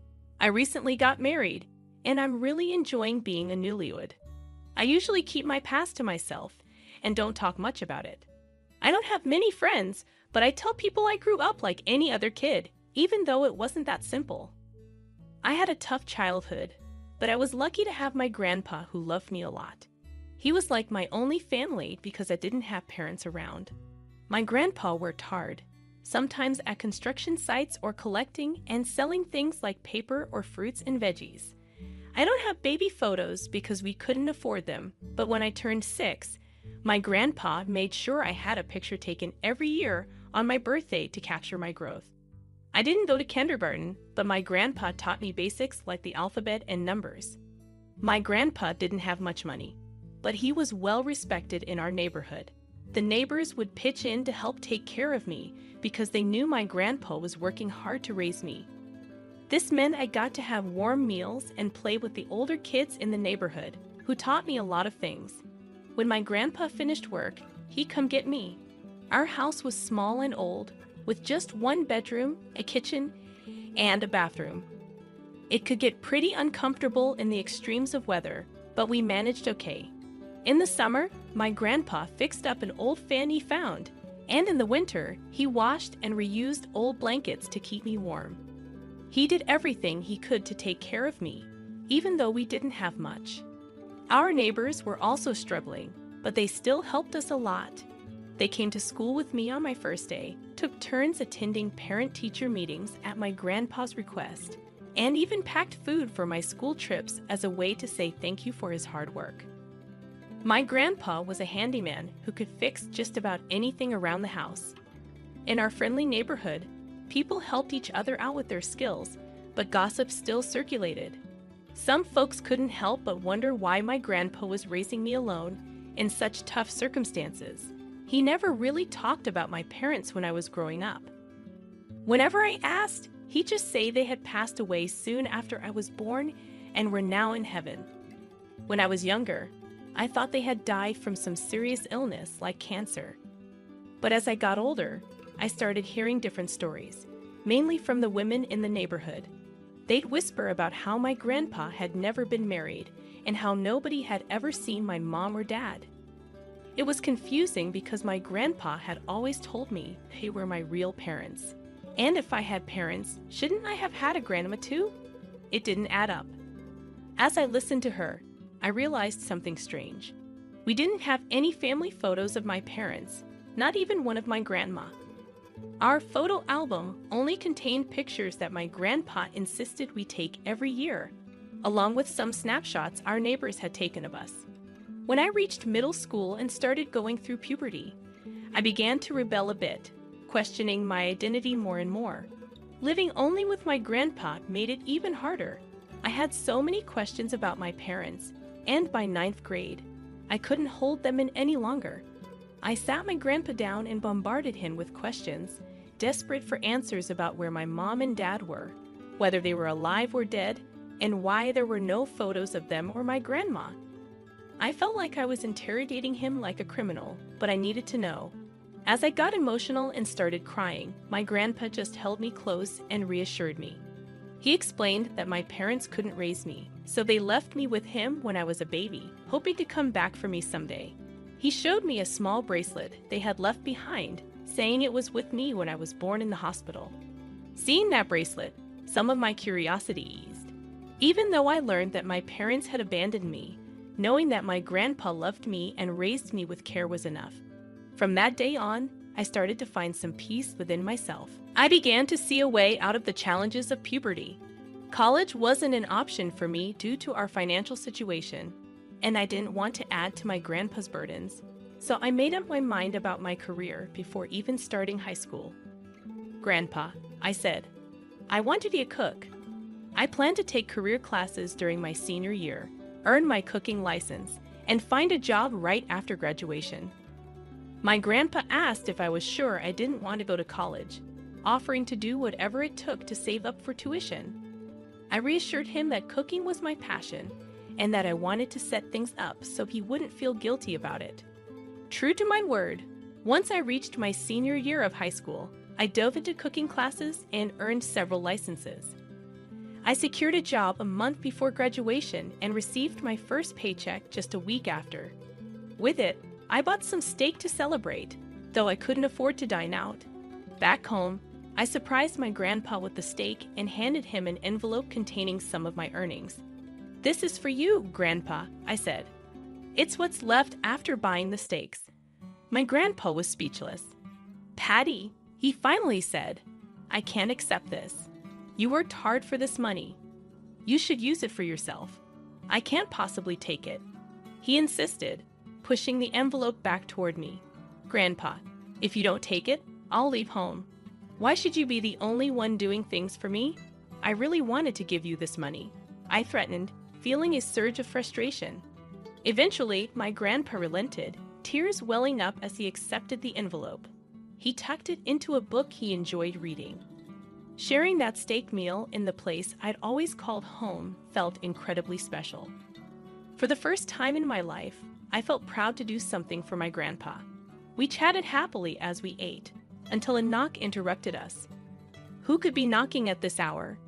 I recently got married, and I'm really enjoying being a newlywed. I usually keep my past to myself and don't talk much about it. I don't have many friends, but I tell people I grew up like any other kid, even though it wasn't that simple. I had a tough childhood, but I was lucky to have my grandpa who loved me a lot. He was like my only family because I didn't have parents around. My grandpa worked hard, sometimes at construction sites or collecting and selling things like paper or fruits and veggies. I don't have baby photos because we couldn't afford them, but when I turned 6, my grandpa made sure I had a picture taken every year on my birthday to capture my growth. I didn't go to kindergarten, but my grandpa taught me basics like the alphabet and numbers. My grandpa didn't have much money, but he was well respected in our neighborhood. The neighbors would pitch in to help take care of me because they knew my grandpa was working hard to raise me. This meant I got to have warm meals and play with the older kids in the neighborhood, who taught me a lot of things. When my grandpa finished work, he'd come get me. Our house was small and old, with just one bedroom, a kitchen, and a bathroom. It could get pretty uncomfortable in the extremes of weather, but we managed okay. In the summer, my grandpa fixed up an old fan he found, and in the winter, he washed and reused old blankets to keep me warm. He did everything he could to take care of me, even though we didn't have much. Our neighbors were also struggling, but they still helped us a lot. They came to school with me on my first day, took turns attending parent-teacher meetings at my grandpa's request, and even packed food for my school trips as a way to say thank you for his hard work. My grandpa was a handyman who could fix just about anything around the house. In our friendly neighborhood, people helped each other out with their skills, but gossip still circulated. Some folks couldn't help but wonder why my grandpa was raising me alone in such tough circumstances. He never really talked about my parents when I was growing up. Whenever I asked, he'd just say they had passed away soon after I was born and were now in heaven. When I was younger, I thought they had died from some serious illness like cancer. But as I got older, I started hearing different stories, mainly from the women in the neighborhood. They'd whisper about how my grandpa had never been married and how nobody had ever seen my mom or dad. It was confusing because my grandpa had always told me they were my real parents. And if I had parents, shouldn't I have had a grandma too? It didn't add up. As I listened to her, I realized something strange. We didn't have any family photos of my parents, not even one of my grandma. Our photo album only contained pictures that my grandpa insisted we take every year, along with some snapshots our neighbors had taken of us. When I reached middle school and started going through puberty, I began to rebel a bit, questioning my identity more and more. Living only with my grandpa made it even harder. I had so many questions about my parents, and by 9th grade, I couldn't hold them in any longer. I sat my grandpa down and bombarded him with questions, desperate for answers about where my mom and dad were, whether they were alive or dead, and why there were no photos of them or my grandma. I felt like I was interrogating him like a criminal, but I needed to know. As I got emotional and started crying, my grandpa just held me close and reassured me. He explained that my parents couldn't raise me, so they left me with him when I was a baby, hoping to come back for me someday. He showed me a small bracelet they had left behind, saying it was with me when I was born in the hospital. Seeing that bracelet, some of my curiosity eased. Even though I learned that my parents had abandoned me, knowing that my grandpa loved me and raised me with care was enough. From that day on, I started to find some peace within myself. I began to see a way out of the challenges of puberty. College wasn't an option for me due to our financial situation, and I didn't want to add to my grandpa's burdens, so I made up my mind about my career before even starting high school. "Grandpa," I said, "I want to be a cook. I plan to take career classes during my senior year, earn my cooking license, and find a job right after graduation." My grandpa asked if I was sure I didn't want to go to college, offering to do whatever it took to save up for tuition. I reassured him that cooking was my passion and that I wanted to set things up so he wouldn't feel guilty about it. True to my word, once I reached my senior year of high school, I dove into cooking classes and earned several licenses. I secured a job a month before graduation and received my first paycheck just a week after. With it, I bought some steak to celebrate, though I couldn't afford to dine out. Back home, I surprised my grandpa with the steak and handed him an envelope containing some of my earnings. "This is for you, Grandpa," I said. "It's what's left after buying the steaks." My grandpa was speechless. "Patty," he finally said, "I can't accept this. You worked hard for this money. You should use it for yourself. I can't possibly take it." He insisted, pushing the envelope back toward me. "Grandpa, if you don't take it, I'll leave home. Why should you be the only one doing things for me? I really wanted to give you this money," I threatened, feeling a surge of frustration. Eventually, my grandpa relented, tears welling up as he accepted the envelope. He tucked it into a book he enjoyed reading. Sharing that steak meal in the place I'd always called home felt incredibly special. For the first time in my life, I felt proud to do something for my grandpa. We chatted happily as we ate, until a knock interrupted us. Who could be knocking at this hour?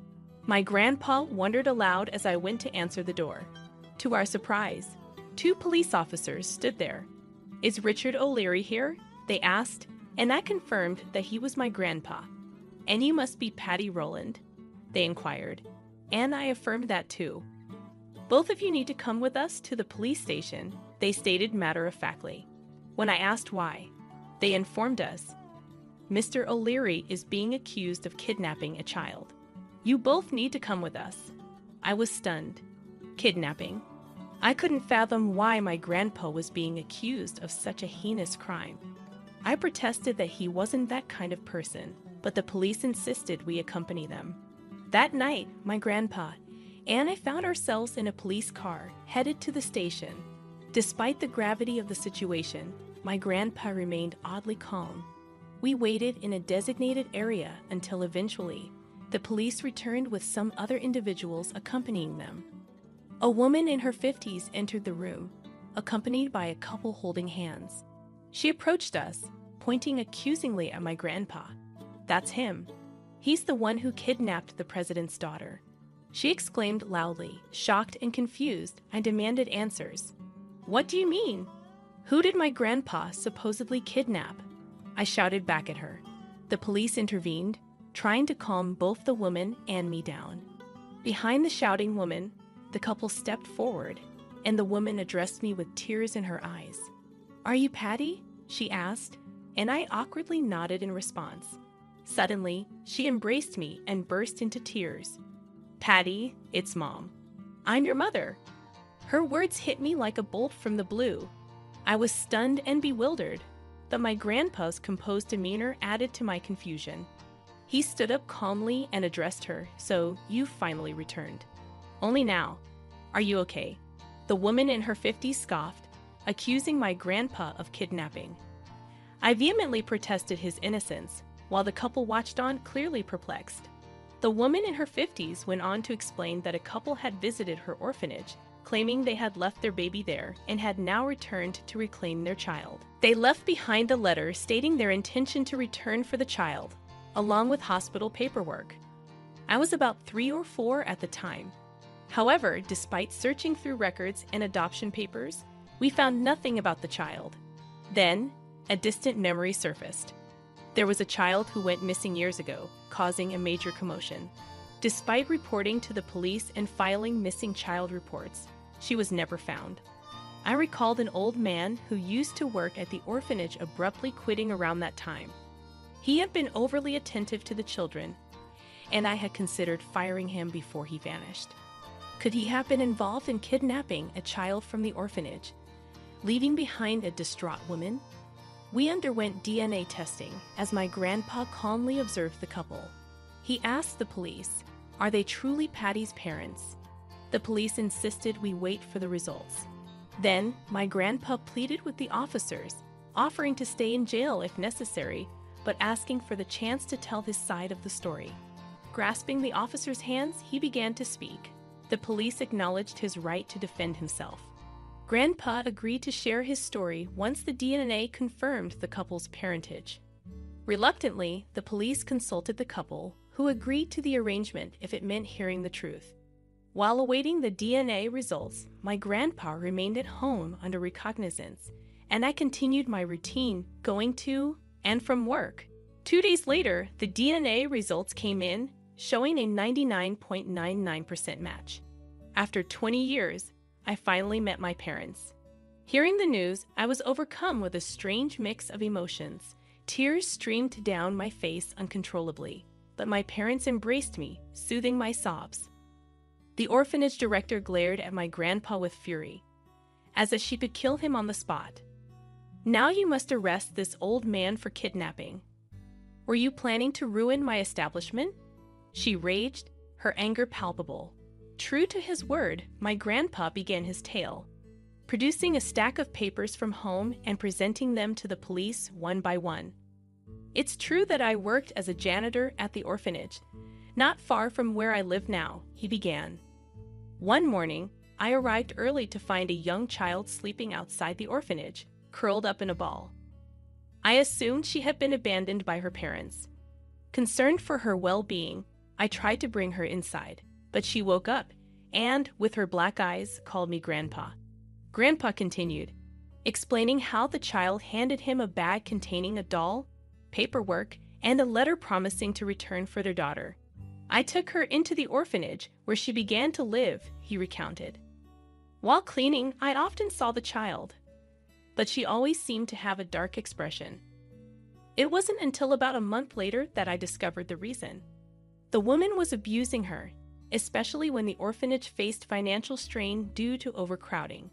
My grandpa wondered aloud as I went to answer the door. To our surprise, 2 police officers stood there. "Is Richard O'Leary here?" they asked, and I confirmed that he was my grandpa. "And you must be Patty Rowland?" they inquired, and I affirmed that too. "Both of you need to come with us to the police station," they stated matter-of-factly. When I asked why, they informed us, "Mr. O'Leary is being accused of kidnapping a child. You both need to come with us." I was stunned. Kidnapping? I couldn't fathom why my grandpa was being accused of such a heinous crime. I protested that he wasn't that kind of person, but the police insisted we accompany them. That night, my grandpa and I found ourselves in a police car headed to the station. Despite the gravity of the situation, my grandpa remained oddly calm. We waited in a designated area until eventually, the police returned with some other individuals accompanying them. A woman in her 50s entered the room, accompanied by a couple holding hands. She approached us, pointing accusingly at my grandpa. "That's him. He's the one who kidnapped the president's daughter." She exclaimed loudly, shocked and confused. I demanded answers. "What do you mean? Who did my grandpa supposedly kidnap?" I shouted back at her. The police intervened, trying to calm both the woman and me down. Behind the shouting woman, the couple stepped forward, and the woman addressed me with tears in her eyes. "Are you Patty?" she asked, and I awkwardly nodded in response. Suddenly, she embraced me and burst into tears. "Patty, it's Mom. I'm your mother." Her words hit me like a bolt from the blue. I was stunned and bewildered, but my grandpa's composed demeanor added to my confusion. He stood up calmly and addressed her. "So, you've finally returned. Only now. Are you okay?" The woman in her 50s scoffed, accusing my grandpa of kidnapping. I vehemently protested his innocence, while the couple watched on, clearly perplexed. The woman in her 50s went on to explain that a couple had visited her orphanage, claiming they had left their baby there and had now returned to reclaim their child. They left behind a letter stating their intention to return for the child, along with hospital paperwork. I was about 3 or 4 at the time. However, despite searching through records and adoption papers, we found nothing about the child. Then, a distant memory surfaced. There was a child who went missing years ago, causing a major commotion. Despite reporting to the police and filing missing child reports, she was never found. I recalled an old man who used to work at the orphanage abruptly quitting around that time. He had been overly attentive to the children, and I had considered firing him before he vanished. Could he have been involved in kidnapping a child from the orphanage, leaving behind a distraught woman? We underwent DNA testing as my grandpa calmly observed the couple. He asked the police, "Are they truly Patty's parents?" The police insisted we wait for the results. Then, my grandpa pleaded with the officers, offering to stay in jail if necessary, but asking for the chance to tell his side of the story. Grasping the officer's hands, he began to speak. The police acknowledged his right to defend himself. Grandpa agreed to share his story once the DNA confirmed the couple's parentage. Reluctantly, the police consulted the couple, who agreed to the arrangement if it meant hearing the truth. While awaiting the DNA results, my grandpa remained at home under recognizance, and I continued my routine going to and from work. 2 days later, the DNA results came in, showing a 99.99% match. After 20 years, I finally met my parents. Hearing the news, I was overcome with a strange mix of emotions. Tears streamed down my face uncontrollably, but my parents embraced me, soothing my sobs. The orphanage director glared at my grandpa with fury, as if she could kill him on the spot. "Now you must arrest this old man for kidnapping. Were you planning to ruin my establishment?" She raged, her anger palpable. True to his word, my grandpa began his tale, producing a stack of papers from home and presenting them to the police one by one. It's true that I worked as a janitor at the orphanage, not far from where I live now, he began. One morning, I arrived early to find a young child sleeping outside the orphanage, curled up in a ball. I assumed she had been abandoned by her parents. Concerned for her well-being, I tried to bring her inside, but she woke up and, with her black eyes, called me Grandpa. Grandpa continued, explaining how the child handed him a bag containing a doll, paperwork, and a letter promising to return for their daughter. I took her into the orphanage where she began to live, he recounted. While cleaning, I often saw the child, but she always seemed to have a dark expression. It wasn't until about a month later that I discovered the reason. The woman was abusing her, especially when the orphanage faced financial strain due to overcrowding.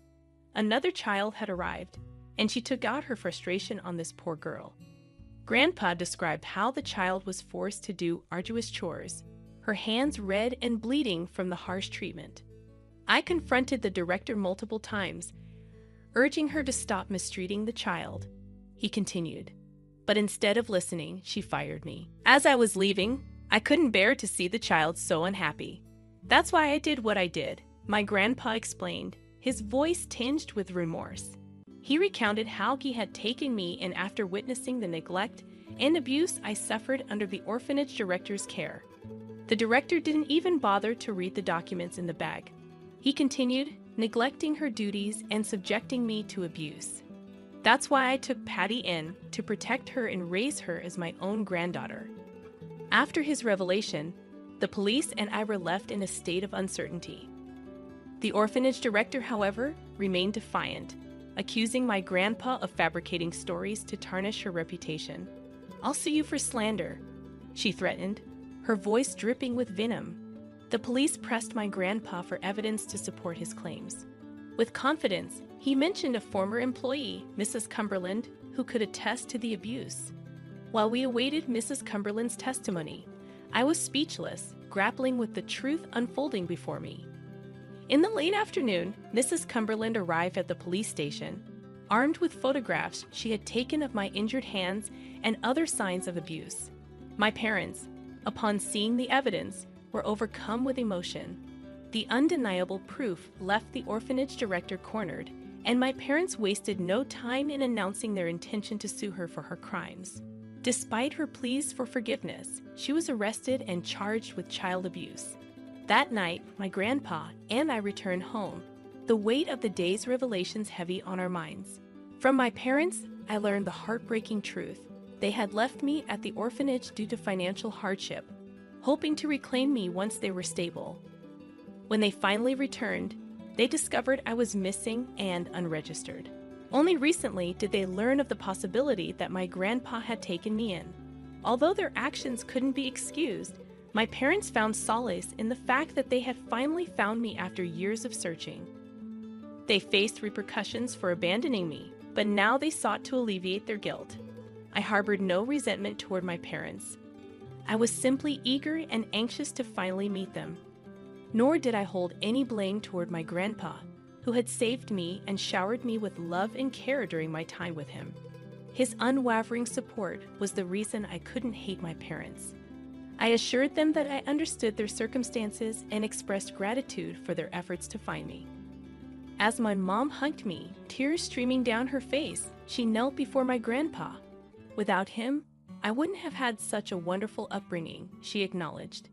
Another child had arrived, and she took out her frustration on this poor girl. Grandpa described how the child was forced to do arduous chores, her hands red and bleeding from the harsh treatment. I confronted the director multiple times, urging her to stop mistreating the child. He continued, but instead of listening, she fired me. As I was leaving, I couldn't bear to see the child so unhappy. That's why I did what I did, my grandpa explained, his voice tinged with remorse. He recounted how he had taken me in after witnessing the neglect and abuse I suffered under the orphanage director's care. The director didn't even bother to read the documents in the bag. He continued, neglecting her duties and subjecting me to abuse. That's why I took Patty in to protect her and raise her as my own granddaughter. After his revelation, the police and I were left in a state of uncertainty. The orphanage director, however, remained defiant, accusing my grandpa of fabricating stories to tarnish her reputation. "I'll sue you for slander," she threatened, her voice dripping with venom. The police pressed my grandpa for evidence to support his claims. With confidence, he mentioned a former employee, Mrs. Cumberland, who could attest to the abuse. While we awaited Mrs. Cumberland's testimony, I was speechless, grappling with the truth unfolding before me. In the late afternoon, Mrs. Cumberland arrived at the police station, armed with photographs she had taken of my injured hands and other signs of abuse. My parents, upon seeing the evidence, were overcome with emotion. The undeniable proof left the orphanage director cornered, and my parents wasted no time in announcing their intention to sue her for her crimes. Despite her pleas for forgiveness, she was arrested and charged with child abuse. That night, my grandpa and I returned home, the weight of the day's revelations heavy on our minds. From my parents, I learned the heartbreaking truth. They had left me at the orphanage due to financial hardship, hoping to reclaim me once they were stable. When they finally returned, they discovered I was missing and unregistered. Only recently did they learn of the possibility that my grandpa had taken me in. Although their actions couldn't be excused, my parents found solace in the fact that they had finally found me after years of searching. They faced repercussions for abandoning me, but now they sought to alleviate their guilt. I harbored no resentment toward my parents. I was simply eager and anxious to finally meet them. Nor did I hold any blame toward my grandpa, who had saved me and showered me with love and care during my time with him. His unwavering support was the reason I couldn't hate my parents. I assured them that I understood their circumstances and expressed gratitude for their efforts to find me. As my mom hugged me, tears streaming down her face, she knelt before my grandpa. Without him, I wouldn't have had such a wonderful upbringing, she acknowledged.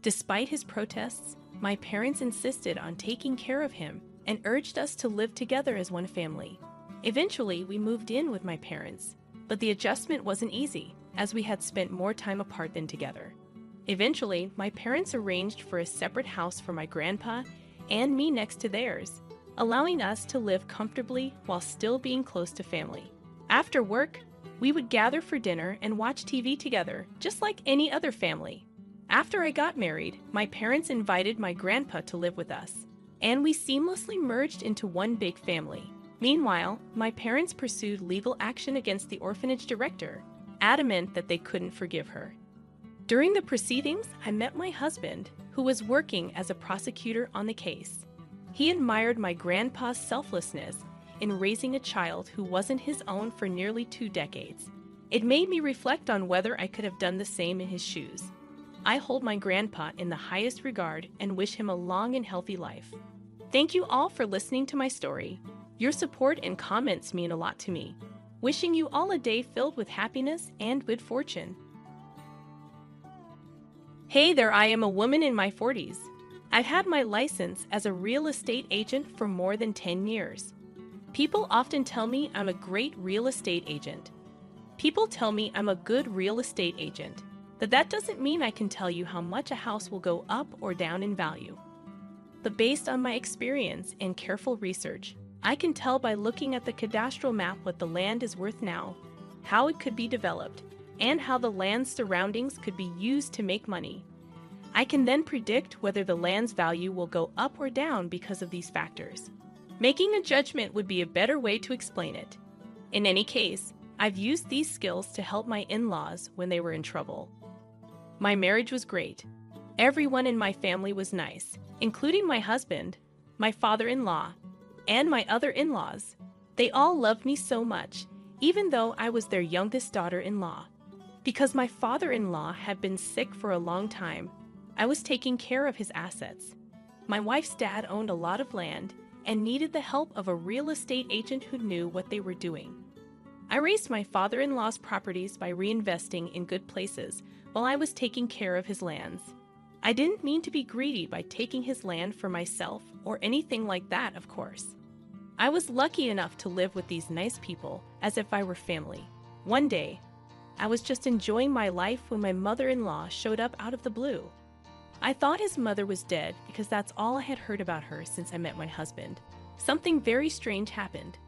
Despite his protests, my parents insisted on taking care of him and urged us to live together as one family. Eventually, we moved in with my parents, but the adjustment wasn't easy, as we had spent more time apart than together. Eventually, my parents arranged for a separate house for my grandpa and me next to theirs, allowing us to live comfortably while still being close to family. After work, we would gather for dinner and watch TV together, just like any other family. After I got married, my parents invited my grandpa to live with us, and we seamlessly merged into one big family. Meanwhile, my parents pursued legal action against the orphanage director, adamant that they couldn't forgive her. During the proceedings, I met my husband, who was working as a prosecutor on the case. He admired my grandpa's selflessness in raising a child who wasn't his own for nearly 2 decades. It made me reflect on whether I could have done the same in his shoes. I hold my grandpa in the highest regard and wish him a long and healthy life. Thank you all for listening to my story. Your support and comments mean a lot to me. Wishing you all a day filled with happiness and good fortune. Hey there, I am a woman in my 40s. I've had my license as a real estate agent for more than 10 years. People often tell me I'm a great real estate agent. People tell me I'm a good real estate agent, but that doesn't mean I can tell you how much a house will go up or down in value. But based on my experience and careful research, I can tell by looking at the cadastral map what the land is worth now, how it could be developed, and how the land's surroundings could be used to make money. I can then predict whether the land's value will go up or down because of these factors. Making a judgment would be a better way to explain it. In any case, I've used these skills to help my in-laws when they were in trouble. My marriage was great. Everyone in my family was nice, including my husband, my father-in-law, and my other in-laws. They all loved me so much, even though I was their youngest daughter-in-law. Because my father-in-law had been sick for a long time, I was taking care of his assets. My wife's dad owned a lot of land and needed the help of a real estate agent who knew what they were doing. I raised my father-in-law's properties by reinvesting in good places while I was taking care of his lands. I didn't mean to be greedy by taking his land for myself or anything like that, of course. I was lucky enough to live with these nice people as if I were family. One day, I was just enjoying my life when my mother-in-law showed up out of the blue. I thought his mother was dead because that's all I had heard about her since I met my husband. Something very strange happened.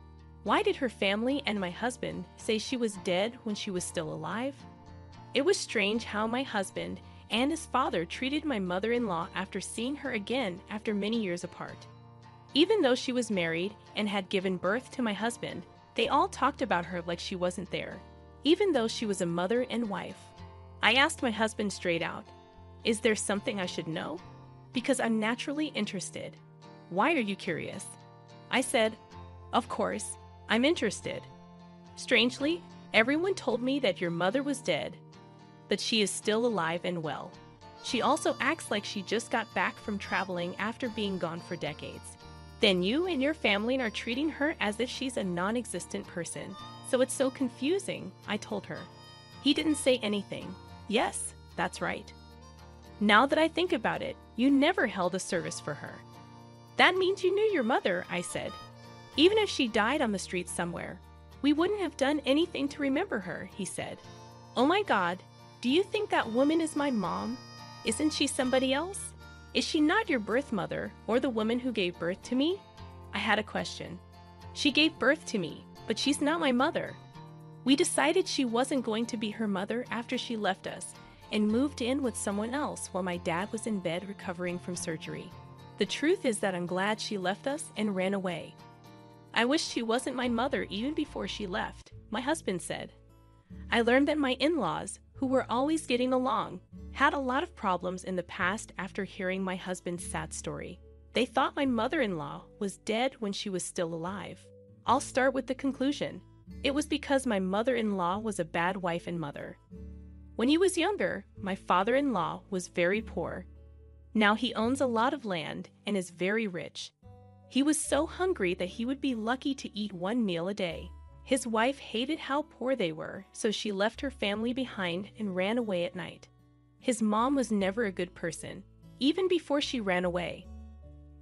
Why did her family and my husband say she was dead when she was still alive? It was strange how my husband and his father treated my mother-in-law after seeing her again after many years apart. Even though she was married and had given birth to my husband, they all talked about her like she wasn't there, even though she was a mother and wife. I asked my husband straight out, "Is there something I should know? Because I'm naturally interested. Why are you curious?" I said, "Of course, I'm interested. Strangely, everyone told me that your mother was dead, but she is still alive and well. She also acts like she just got back from traveling after being gone for decades. Then you and your family are treating her as if she's a non-existent person. So it's so confusing," I told her. He didn't say anything. Yes, that's right. Now that I think about it, you never held a service for her. That means you knew your mother, I said. Even if she died on the street somewhere, we wouldn't have done anything to remember her, he said. Oh my God, do you think that woman is my mom? Isn't she somebody else? Is she not your birth mother or the woman who gave birth to me? I had a question. She gave birth to me, but she's not my mother. We decided she wasn't going to be her mother after she left us and moved in with someone else while my dad was in bed recovering from surgery. The truth is that I'm glad she left us and ran away. I wish she wasn't my mother even before she left, my husband said. I learned that my in-laws, who were always getting along, had a lot of problems in the past after hearing my husband's sad story. They thought my mother-in-law was dead when she was still alive. I'll start with the conclusion. It was because my mother-in-law was a bad wife and mother. When he was younger, my father-in-law was very poor. Now he owns a lot of land and is very rich. He was so hungry that he would be lucky to eat one meal a day. His wife hated how poor they were, so she left her family behind and ran away at night. His mom was never a good person, even before she ran away.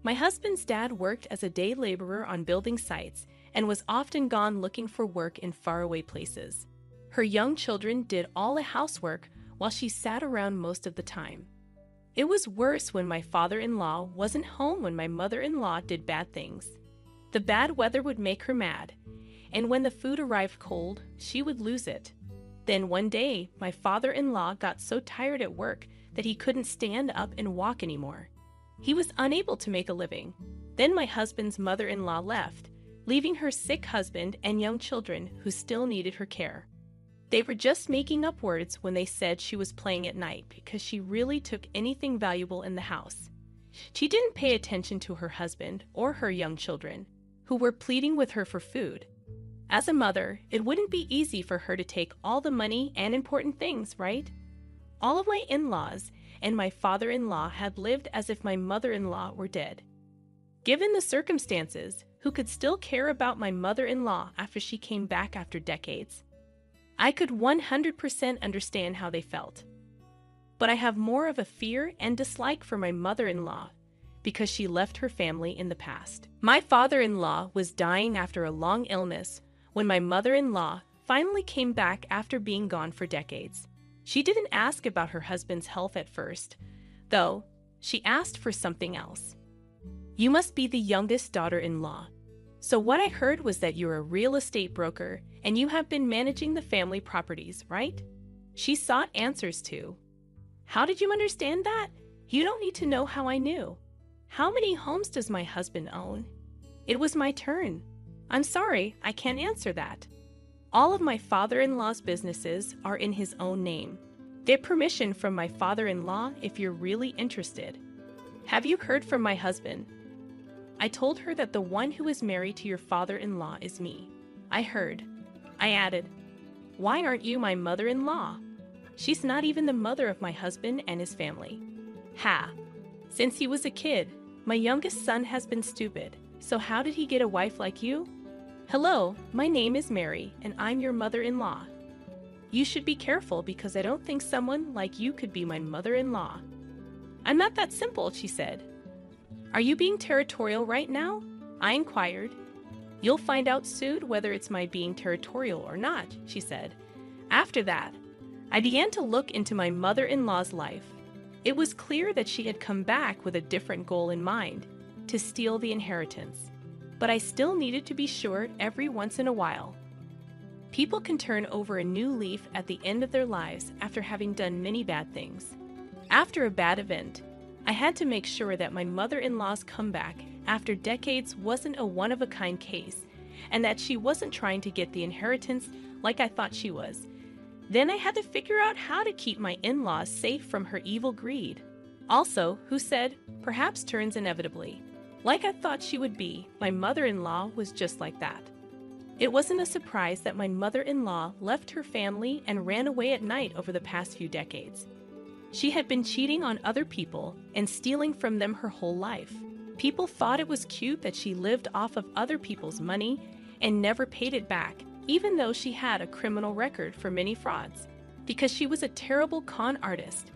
My husband's dad worked as a day laborer on building sites and was often gone looking for work in faraway places. Her young children did all the housework while she sat around most of the time. It was worse when my father-in-law wasn't home when my mother-in-law did bad things. The bad weather would make her mad, and when the food arrived cold, she would lose it. Then one day, my father-in-law got so tired at work that he couldn't stand up and walk anymore. He was unable to make a living. Then my husband's mother-in-law left, leaving her sick husband and young children who still needed her care. They were just making up words when they said she was playing at night because she really took anything valuable in the house. She didn't pay attention to her husband or her young children, who were pleading with her for food. As a mother, it wouldn't be easy for her to take all the money and important things, right? All of my in-laws and my father-in-law had lived as if my mother-in-law were dead. Given the circumstances, who could still care about my mother-in-law after she came back after decades? I could 100% understand how they felt. But I have more of a fear and dislike for my mother-in-law because she left her family in the past. My father-in-law was dying after a long illness when my mother-in-law finally came back after being gone for decades. She didn't ask about her husband's health at first, though she asked for something else. You must be the youngest daughter-in-law. So what I heard was that you're a real estate broker and you have been managing the family properties, right? She sought answers to. How did you understand that? You don't need to know how I knew. How many homes does my husband own? It was my turn. I'm sorry, I can't answer that. All of my father-in-law's businesses are in his own name. Get permission from my father-in-law if you're really interested. Have you heard from my husband? I told her that the one who is married to your father-in-law is me. I heard. I added, why aren't you my mother-in-law? She's not even the mother of my husband and his family. Ha! Since he was a kid, my youngest son has been stupid. So how did he get a wife like you? Hello, my name is Mary, and I'm your mother-in-law. You should be careful because I don't think someone like you could be my mother-in-law. I'm not that simple, she said. Are you being territorial right now? I inquired. You'll find out soon whether it's my being territorial or not, she said. After that, I began to look into my mother-in-law's life. It was clear that she had come back with a different goal in mind, to steal the inheritance. But I still needed to be sure every once in a while. People can turn over a new leaf at the end of their lives after having done many bad things. After a bad event, I had to make sure that my mother-in-law's comeback after decades wasn't a one-of-a-kind case, and that she wasn't trying to get the inheritance like I thought she was. Then I had to figure out how to keep my in-laws safe from her evil greed. Also, who said, perhaps turns inevitably. Like I thought she would be, my mother-in-law was just like that. It wasn't a surprise that my mother-in-law left her family and ran away at night over the past few decades. She had been cheating on other people and stealing from them her whole life. People thought it was cute that she lived off of other people's money and never paid it back, even though she had a criminal record for many frauds, because she was a terrible con artist.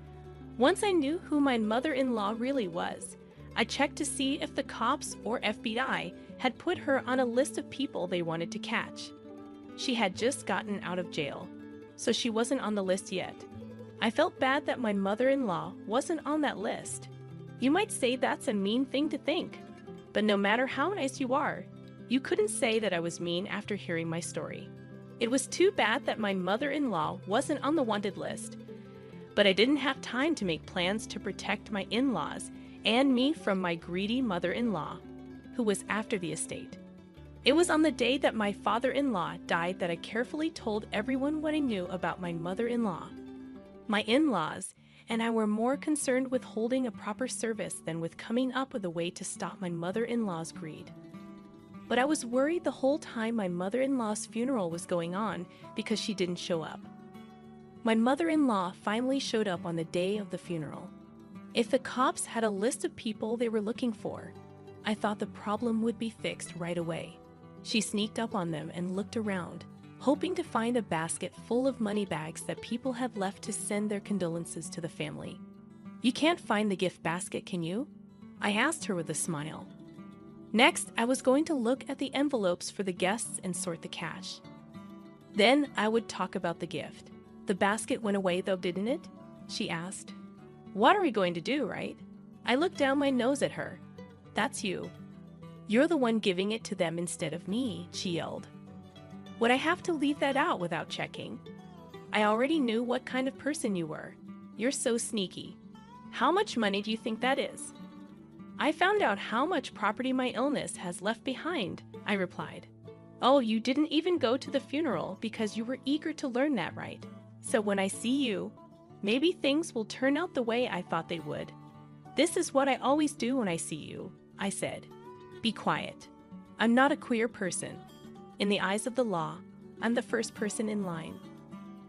Once I knew who my mother-in-law really was, I checked to see if the cops or FBI had put her on a list of people they wanted to catch. She had just gotten out of jail, so she wasn't on the list yet. I felt bad that my mother-in-law wasn't on that list. You might say that's a mean thing to think, but no matter how nice you are, you couldn't say that I was mean after hearing my story. It was too bad that my mother-in-law wasn't on the wanted list, but I didn't have time to make plans to protect my in-laws and me from my greedy mother-in-law, who was after the estate. It was on the day that my father-in-law died that I carefully told everyone what I knew about my mother-in-law. My in-laws and I were more concerned with holding a proper service than with coming up with a way to stop my mother-in-law's greed. But I was worried the whole time my mother-in-law's funeral was going on because she didn't show up. My mother-in-law finally showed up on the day of the funeral. If the cops had a list of people they were looking for, I thought the problem would be fixed right away. She sneaked up on them and looked around, hoping to find a basket full of money bags that people had left to send their condolences to the family. You can't find the gift basket, can you? I asked her with a smile. Next, I was going to look at the envelopes for the guests and sort the cash. Then I would talk about the gift. The basket went away though, didn't it? She asked. What are we going to do, right? I looked down my nose at her. That's you. You're the one giving it to them instead of me, she yelled. Would I have to leave that out without checking? I already knew what kind of person you were. You're so sneaky. How much money do you think that is? I found out how much property my illness has left behind, I replied. Oh, you didn't even go to the funeral because you were eager to learn that, right? So when I see you, maybe things will turn out the way I thought they would. This is what I always do when I see you, I said. Be quiet. I'm not a queer person. In the eyes of the law, I'm the first person in line.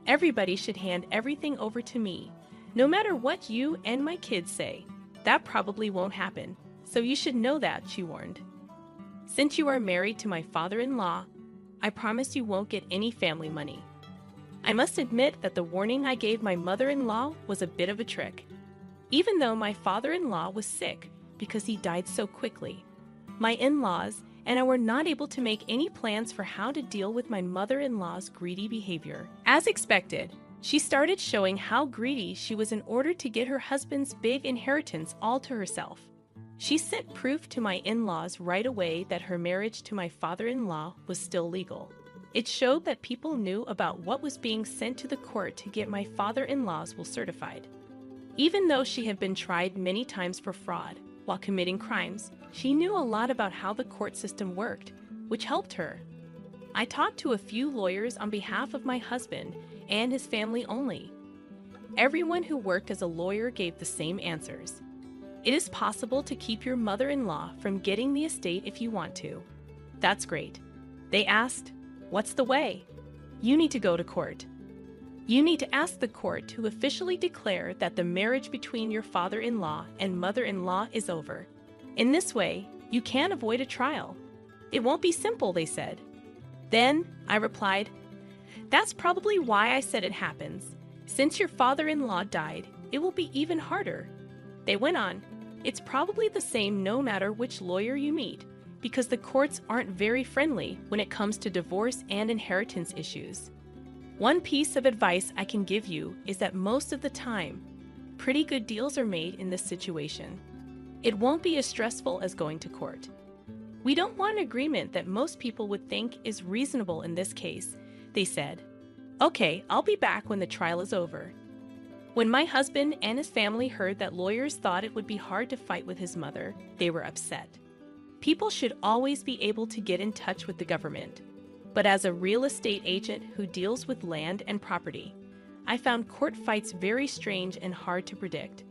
Everybody should hand everything over to me, no matter what you and my kids say. That probably won't happen, so you should know that, she warned. Since you are married to my father-in-law, I promise you won't get any family money. I must admit that the warning I gave my mother-in-law was a bit of a trick. Even though my father-in-law was sick because he died so quickly, my in-laws and I were not able to make any plans for how to deal with my mother-in-law's greedy behavior. As expected, she started showing how greedy she was in order to get her husband's big inheritance all to herself. She sent proof to my in-laws right away that her marriage to my father-in-law was still legal. It showed that people knew about what was being sent to the court to get my father-in-law's will certified. Even though she had been tried many times for fraud while committing crimes, she knew a lot about how the court system worked, which helped her. I talked to a few lawyers on behalf of my husband and his family only. Everyone who worked as a lawyer gave the same answers. It is possible to keep your mother-in-law from getting the estate if you want to. That's great. They asked, "What's the way?" You need to go to court. You need to ask the court to officially declare that the marriage between your father-in-law and mother-in-law is over. In this way, you can avoid a trial. It won't be simple, they said. Then, I replied, "That's probably why I said it happens. Since your father-in-law died, it will be even harder." They went on, "It's probably the same no matter which lawyer you meet, because the courts aren't very friendly when it comes to divorce and inheritance issues. One piece of advice I can give you is that most of the time, pretty good deals are made in this situation. It won't be as stressful as going to court. We don't want an agreement that most people would think is reasonable in this case," they said. "Okay, I'll be back when the trial is over." When my husband and his family heard that lawyers thought it would be hard to fight with his mother, they were upset. People should always be able to get in touch with the government. But as a real estate agent who deals with land and property, I found court fights very strange and hard to predict.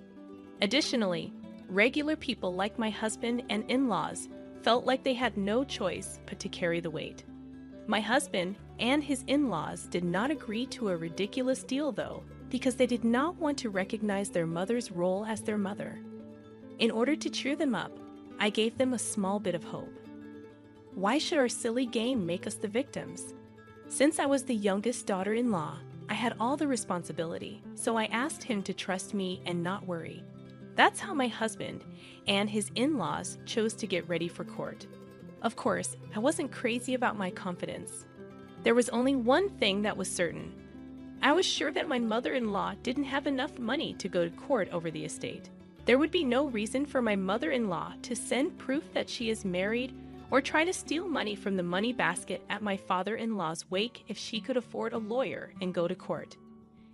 Additionally, regular people like my husband and in-laws felt like they had no choice but to carry the weight. My husband and his in-laws did not agree to a ridiculous deal, though, because they did not want to recognize their mother's role as their mother. In order to cheer them up, I gave them a small bit of hope. Why should our silly game make us the victims? Since I was the youngest daughter-in-law, I had all the responsibility, so I asked him to trust me and not worry. That's how my husband and his in-laws chose to get ready for court. Of course, I wasn't crazy about my confidence. There was only one thing that was certain. I was sure that my mother-in-law didn't have enough money to go to court over the estate. There would be no reason for my mother-in-law to send proof that she is married or try to steal money from the money basket at my father-in-law's wake if she could afford a lawyer and go to court.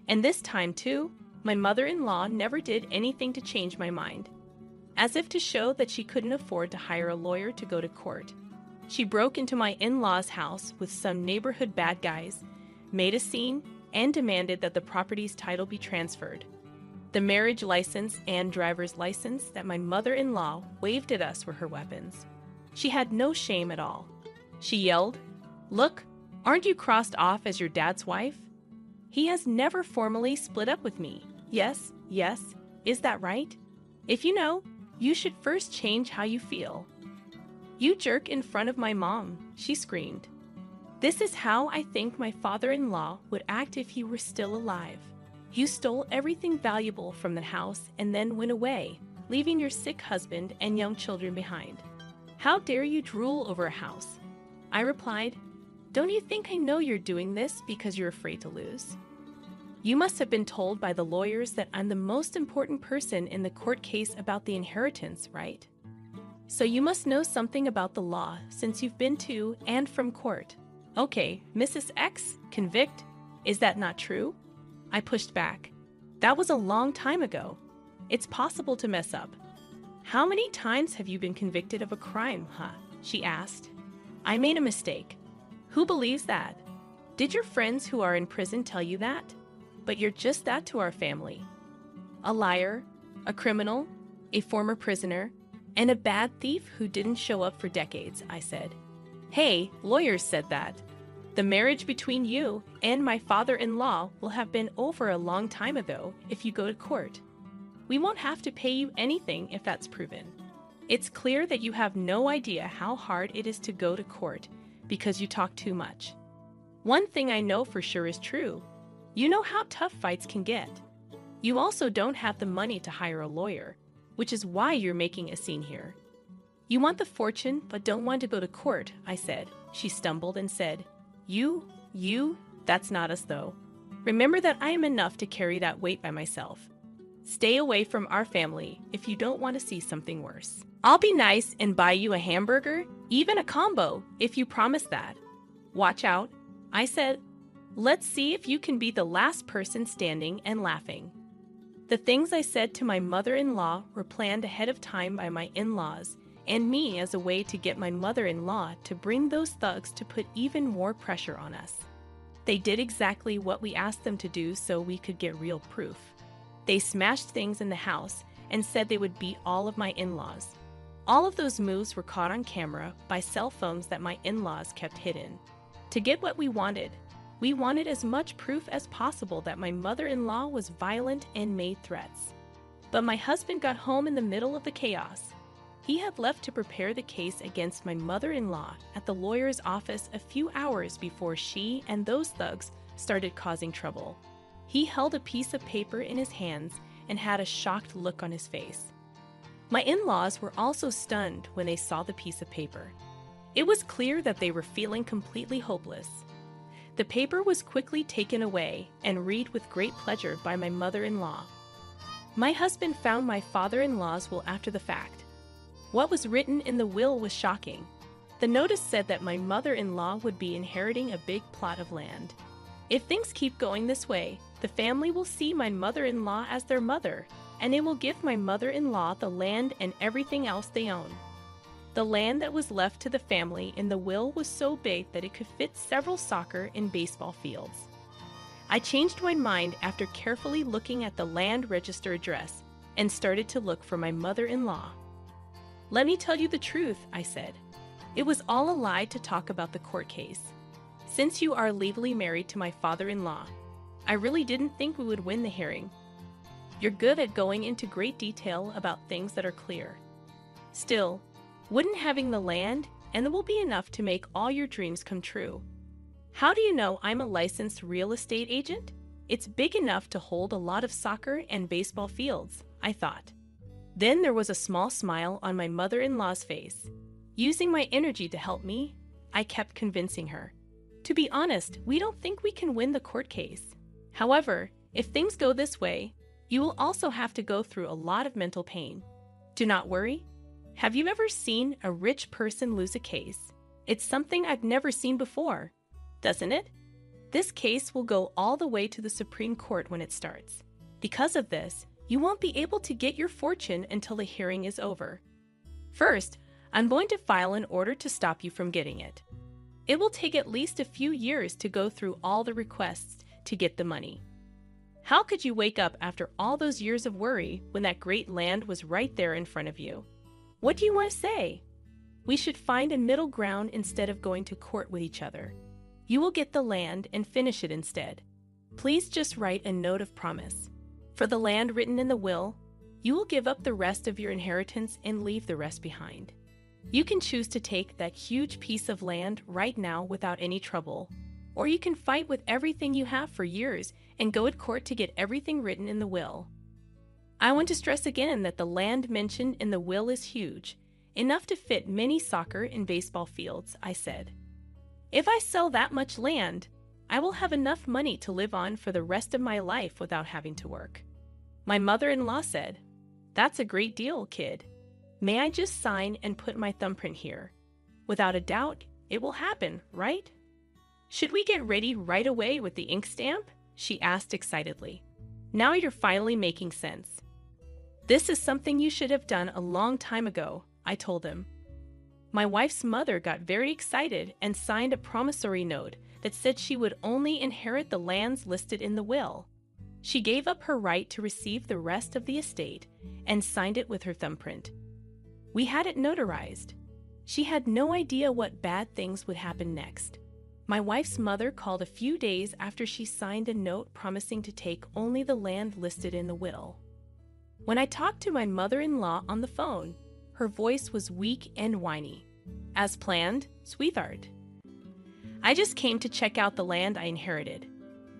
And this time, too, my mother-in-law never did anything to change my mind. As if to show that she couldn't afford to hire a lawyer to go to court, she broke into my in-laws' house with some neighborhood bad guys, made a scene, and demanded that the property's title be transferred. The marriage license and driver's license that my mother-in-law waved at us were her weapons. She had no shame at all. She yelled, "Look, aren't you crossed off as your dad's wife? He has never formally split up with me. Yes, is that right? If you know, you should first change how you feel." "You jerk in front of my mom," she screamed. "This is how I think my father-in-law would act if he were still alive. You stole everything valuable from the house and then went away, leaving your sick husband and young children behind. How dare you drool over a house?" I replied, "Don't you think I know you're doing this because you're afraid to lose? You must have been told by the lawyers that I'm the most important person in the court case about the inheritance, right? So you must know something about the law since you've been to and from court. Okay, Mrs. X, convict. Is that not true?" I pushed back. "That was a long time ago. It's possible to mess up." "How many times have you been convicted of a crime, huh?" she asked. I made a mistake. Who believes that? Did your friends who are in prison tell you that? But you're just that to our family. A liar, a criminal, a former prisoner, and a bad thief who didn't show up for decades, I said. Hey, lawyers said that. The marriage between you and my father-in-law will have been over a long time ago if you go to court. We won't have to pay you anything if that's proven. It's clear that you have no idea how hard it is to go to court because you talk too much. One thing I know for sure is true. You know how tough fights can get. You also don't have the money to hire a lawyer, which is why you're making a scene here. You want the fortune but don't want to go to court, I said. She stumbled and said, You, that's not us though. Remember that I am enough to carry that weight by myself. Stay away from our family if you don't want to see something worse. I'll be nice and buy you a hamburger, even a combo, if you promise that. Watch out, I said. Let's see if you can be the last person standing and laughing. The things I said to my mother-in-law were planned ahead of time by my in-laws and me as a way to get my mother-in-law to bring those thugs to put even more pressure on us. They did exactly what we asked them to do so we could get real proof. They smashed things in the house and said they would beat all of my in-laws. All of those moves were caught on camera by cell phones that my in-laws kept hidden. To get what we wanted as much proof as possible that my mother-in-law was violent and made threats. But my husband got home in the middle of the chaos. He had left to prepare the case against my mother-in-law at the lawyer's office a few hours before she and those thugs started causing trouble. He held a piece of paper in his hands and had a shocked look on his face. My in-laws were also stunned when they saw the piece of paper. It was clear that they were feeling completely hopeless. The paper was quickly taken away and read with great pleasure by my mother-in-law. My husband found my father-in-law's will after the fact. What was written in the will was shocking. The notice said that my mother-in-law would be inheriting a big plot of land. If things keep going this way, the family will see my mother-in-law as their mother, and they will give my mother-in-law the land and everything else they own. The land that was left to the family in the will was so big that it could fit several soccer and baseball fields. I changed my mind after carefully looking at the land register address and started to look for my mother-in-law. Let me tell you the truth, I said. It was all a lie to talk about the court case. Since you are legally married to my father-in-law, I really didn't think we would win the hearing. You're good at going into great detail about things that are clear. Still, wouldn't having the land and it will be enough to make all your dreams come true. How do you know I'm a licensed real estate agent? It's big enough to hold a lot of soccer and baseball fields, I thought. Then there was a small smile on my mother-in-law's face. Using my energy to help me, I kept convincing her. To be honest, we don't think we can win the court case. However, if things go this way, you will also have to go through a lot of mental pain. Do not worry. Have you ever seen a rich person lose a case? It's something I've never seen before, doesn't it? This case will go all the way to the Supreme Court when it starts. Because of this, you won't be able to get your fortune until the hearing is over. First, I'm going to file an order to stop you from getting it. It will take at least a few years to go through all the requests to get the money. How could you wake up after all those years of worry when that great land was right there in front of you? What do you want to say? We should find a middle ground instead of going to court with each other. You will get the land and finish it instead. Please just write a note of promise. For the land written in the will, you will give up the rest of your inheritance and leave the rest behind. You can choose to take that huge piece of land right now without any trouble, or you can fight with everything you have for years and go to court to get everything written in the will. I want to stress again that the land mentioned in the will is huge, enough to fit many soccer and baseball fields, I said. If I sell that much land, I will have enough money to live on for the rest of my life without having to work. My mother-in-law said, "That's a great deal, kid. May I just sign and put my thumbprint here? Without a doubt, it will happen, right?" "Should we get ready right away with the ink stamp?" she asked excitedly. "Now you're finally making sense." "This is something you should have done a long time ago," I told him. My wife's mother got very excited and signed a promissory note that said she would only inherit the lands listed in the will. She gave up her right to receive the rest of the estate and signed it with her thumbprint. We had it notarized. She had no idea what bad things would happen next. My wife's mother called a few days after she signed a note promising to take only the land listed in the will. When I talked to my mother-in-law on the phone, her voice was weak and whiny. As planned, sweetheart. I just came to check out the land I inherited.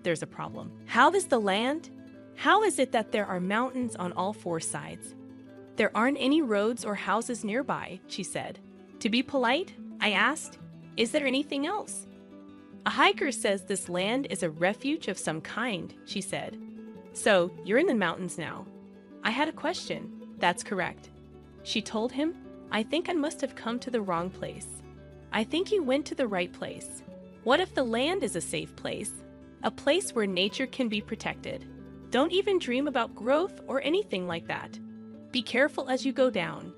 There's a problem. How is the land? How is it that there are mountains on all four sides? There aren't any roads or houses nearby, she said. To be polite, I asked, is there anything else? A hiker says this land is a refuge of some kind, she said. So, you're in the mountains now. I had a question. That's correct. She told him, I think I must have come to the wrong place. I think you went to the right place. What if the land is a safe place? A place where nature can be protected. Don't even dream about growth or anything like that. Be careful as you go down.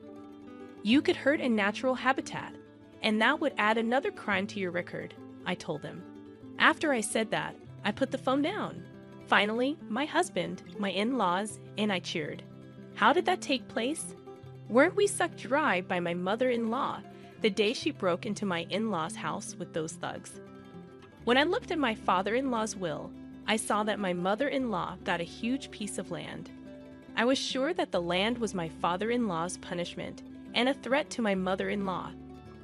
You could hurt a natural habitat, and that would add another crime to your record, I told him. After I said that, I put the phone down. Finally, my husband, my in-laws, and I cheered. How did that take place? Weren't we sucked dry by my mother-in-law the day she broke into my in-laws' house with those thugs? When I looked at my father-in-law's will, I saw that my mother-in-law got a huge piece of land. I was sure that the land was my father-in-law's punishment and a threat to my mother-in-law.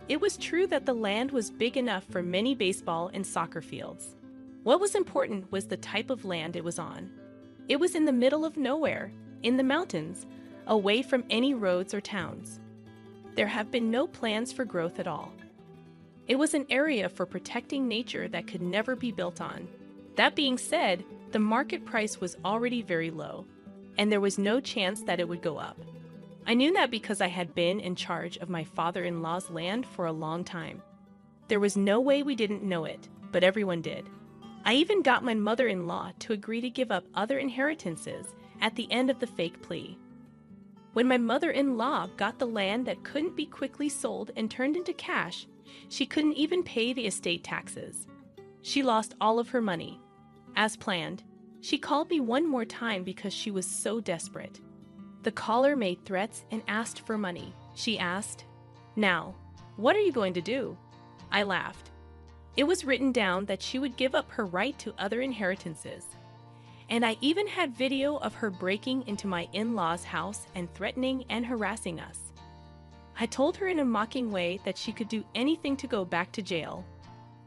It was true that the land was big enough for many baseball and soccer fields. What was important was the type of land it was on. It was in the middle of nowhere, in the mountains, away from any roads or towns. There have been no plans for growth at all. It was an area for protecting nature that could never be built on. That being said, the market price was already very low, and there was no chance that it would go up. I knew that because I had been in charge of my father-in-law's land for a long time. There was no way we didn't know it, but everyone did. I even got my mother-in-law to agree to give up other inheritances at the end of the fake plea. When my mother-in-law got the land that couldn't be quickly sold and turned into cash, she couldn't even pay the estate taxes. She lost all of her money. As planned, she called me one more time because she was so desperate. The caller made threats and asked for money. She asked, "Now, what are you going to do?" I laughed. It was written down that she would give up her right to other inheritances. And I even had video of her breaking into my in-laws' house and threatening and harassing us. I told her in a mocking way that she could do anything to go back to jail.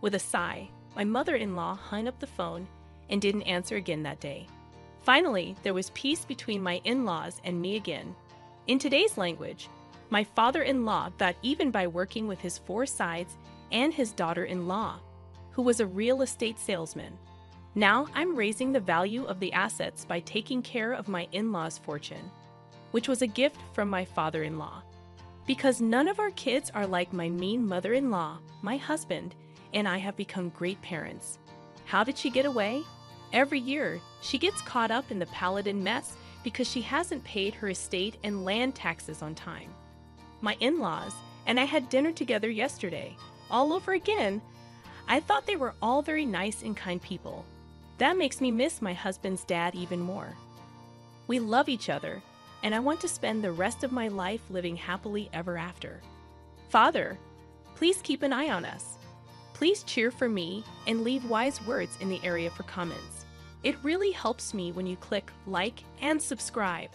With a sigh, my mother-in-law hung up the phone and didn't answer again that day. Finally, there was peace between my in-laws and me again. In today's language, my father-in-law got even by working with his four sides and his daughter-in-law, who was a real estate salesman. Now I'm raising the value of the assets by taking care of my in-laws' fortune, which was a gift from my father-in-law. Because none of our kids are like my mean mother-in-law, my husband, and I have become great parents. How did she get away? Every year, she gets caught up in the Paladin mess because she hasn't paid her estate and land taxes on time. My in-laws and I had dinner together yesterday. All over again. I thought they were all very nice and kind people. That makes me miss my husband's dad even more. We love each other, and I want to spend the rest of my life living happily ever after. Father, please keep an eye on us. Please cheer for me and leave wise words in the area for comments. It really helps me when you click like and subscribe.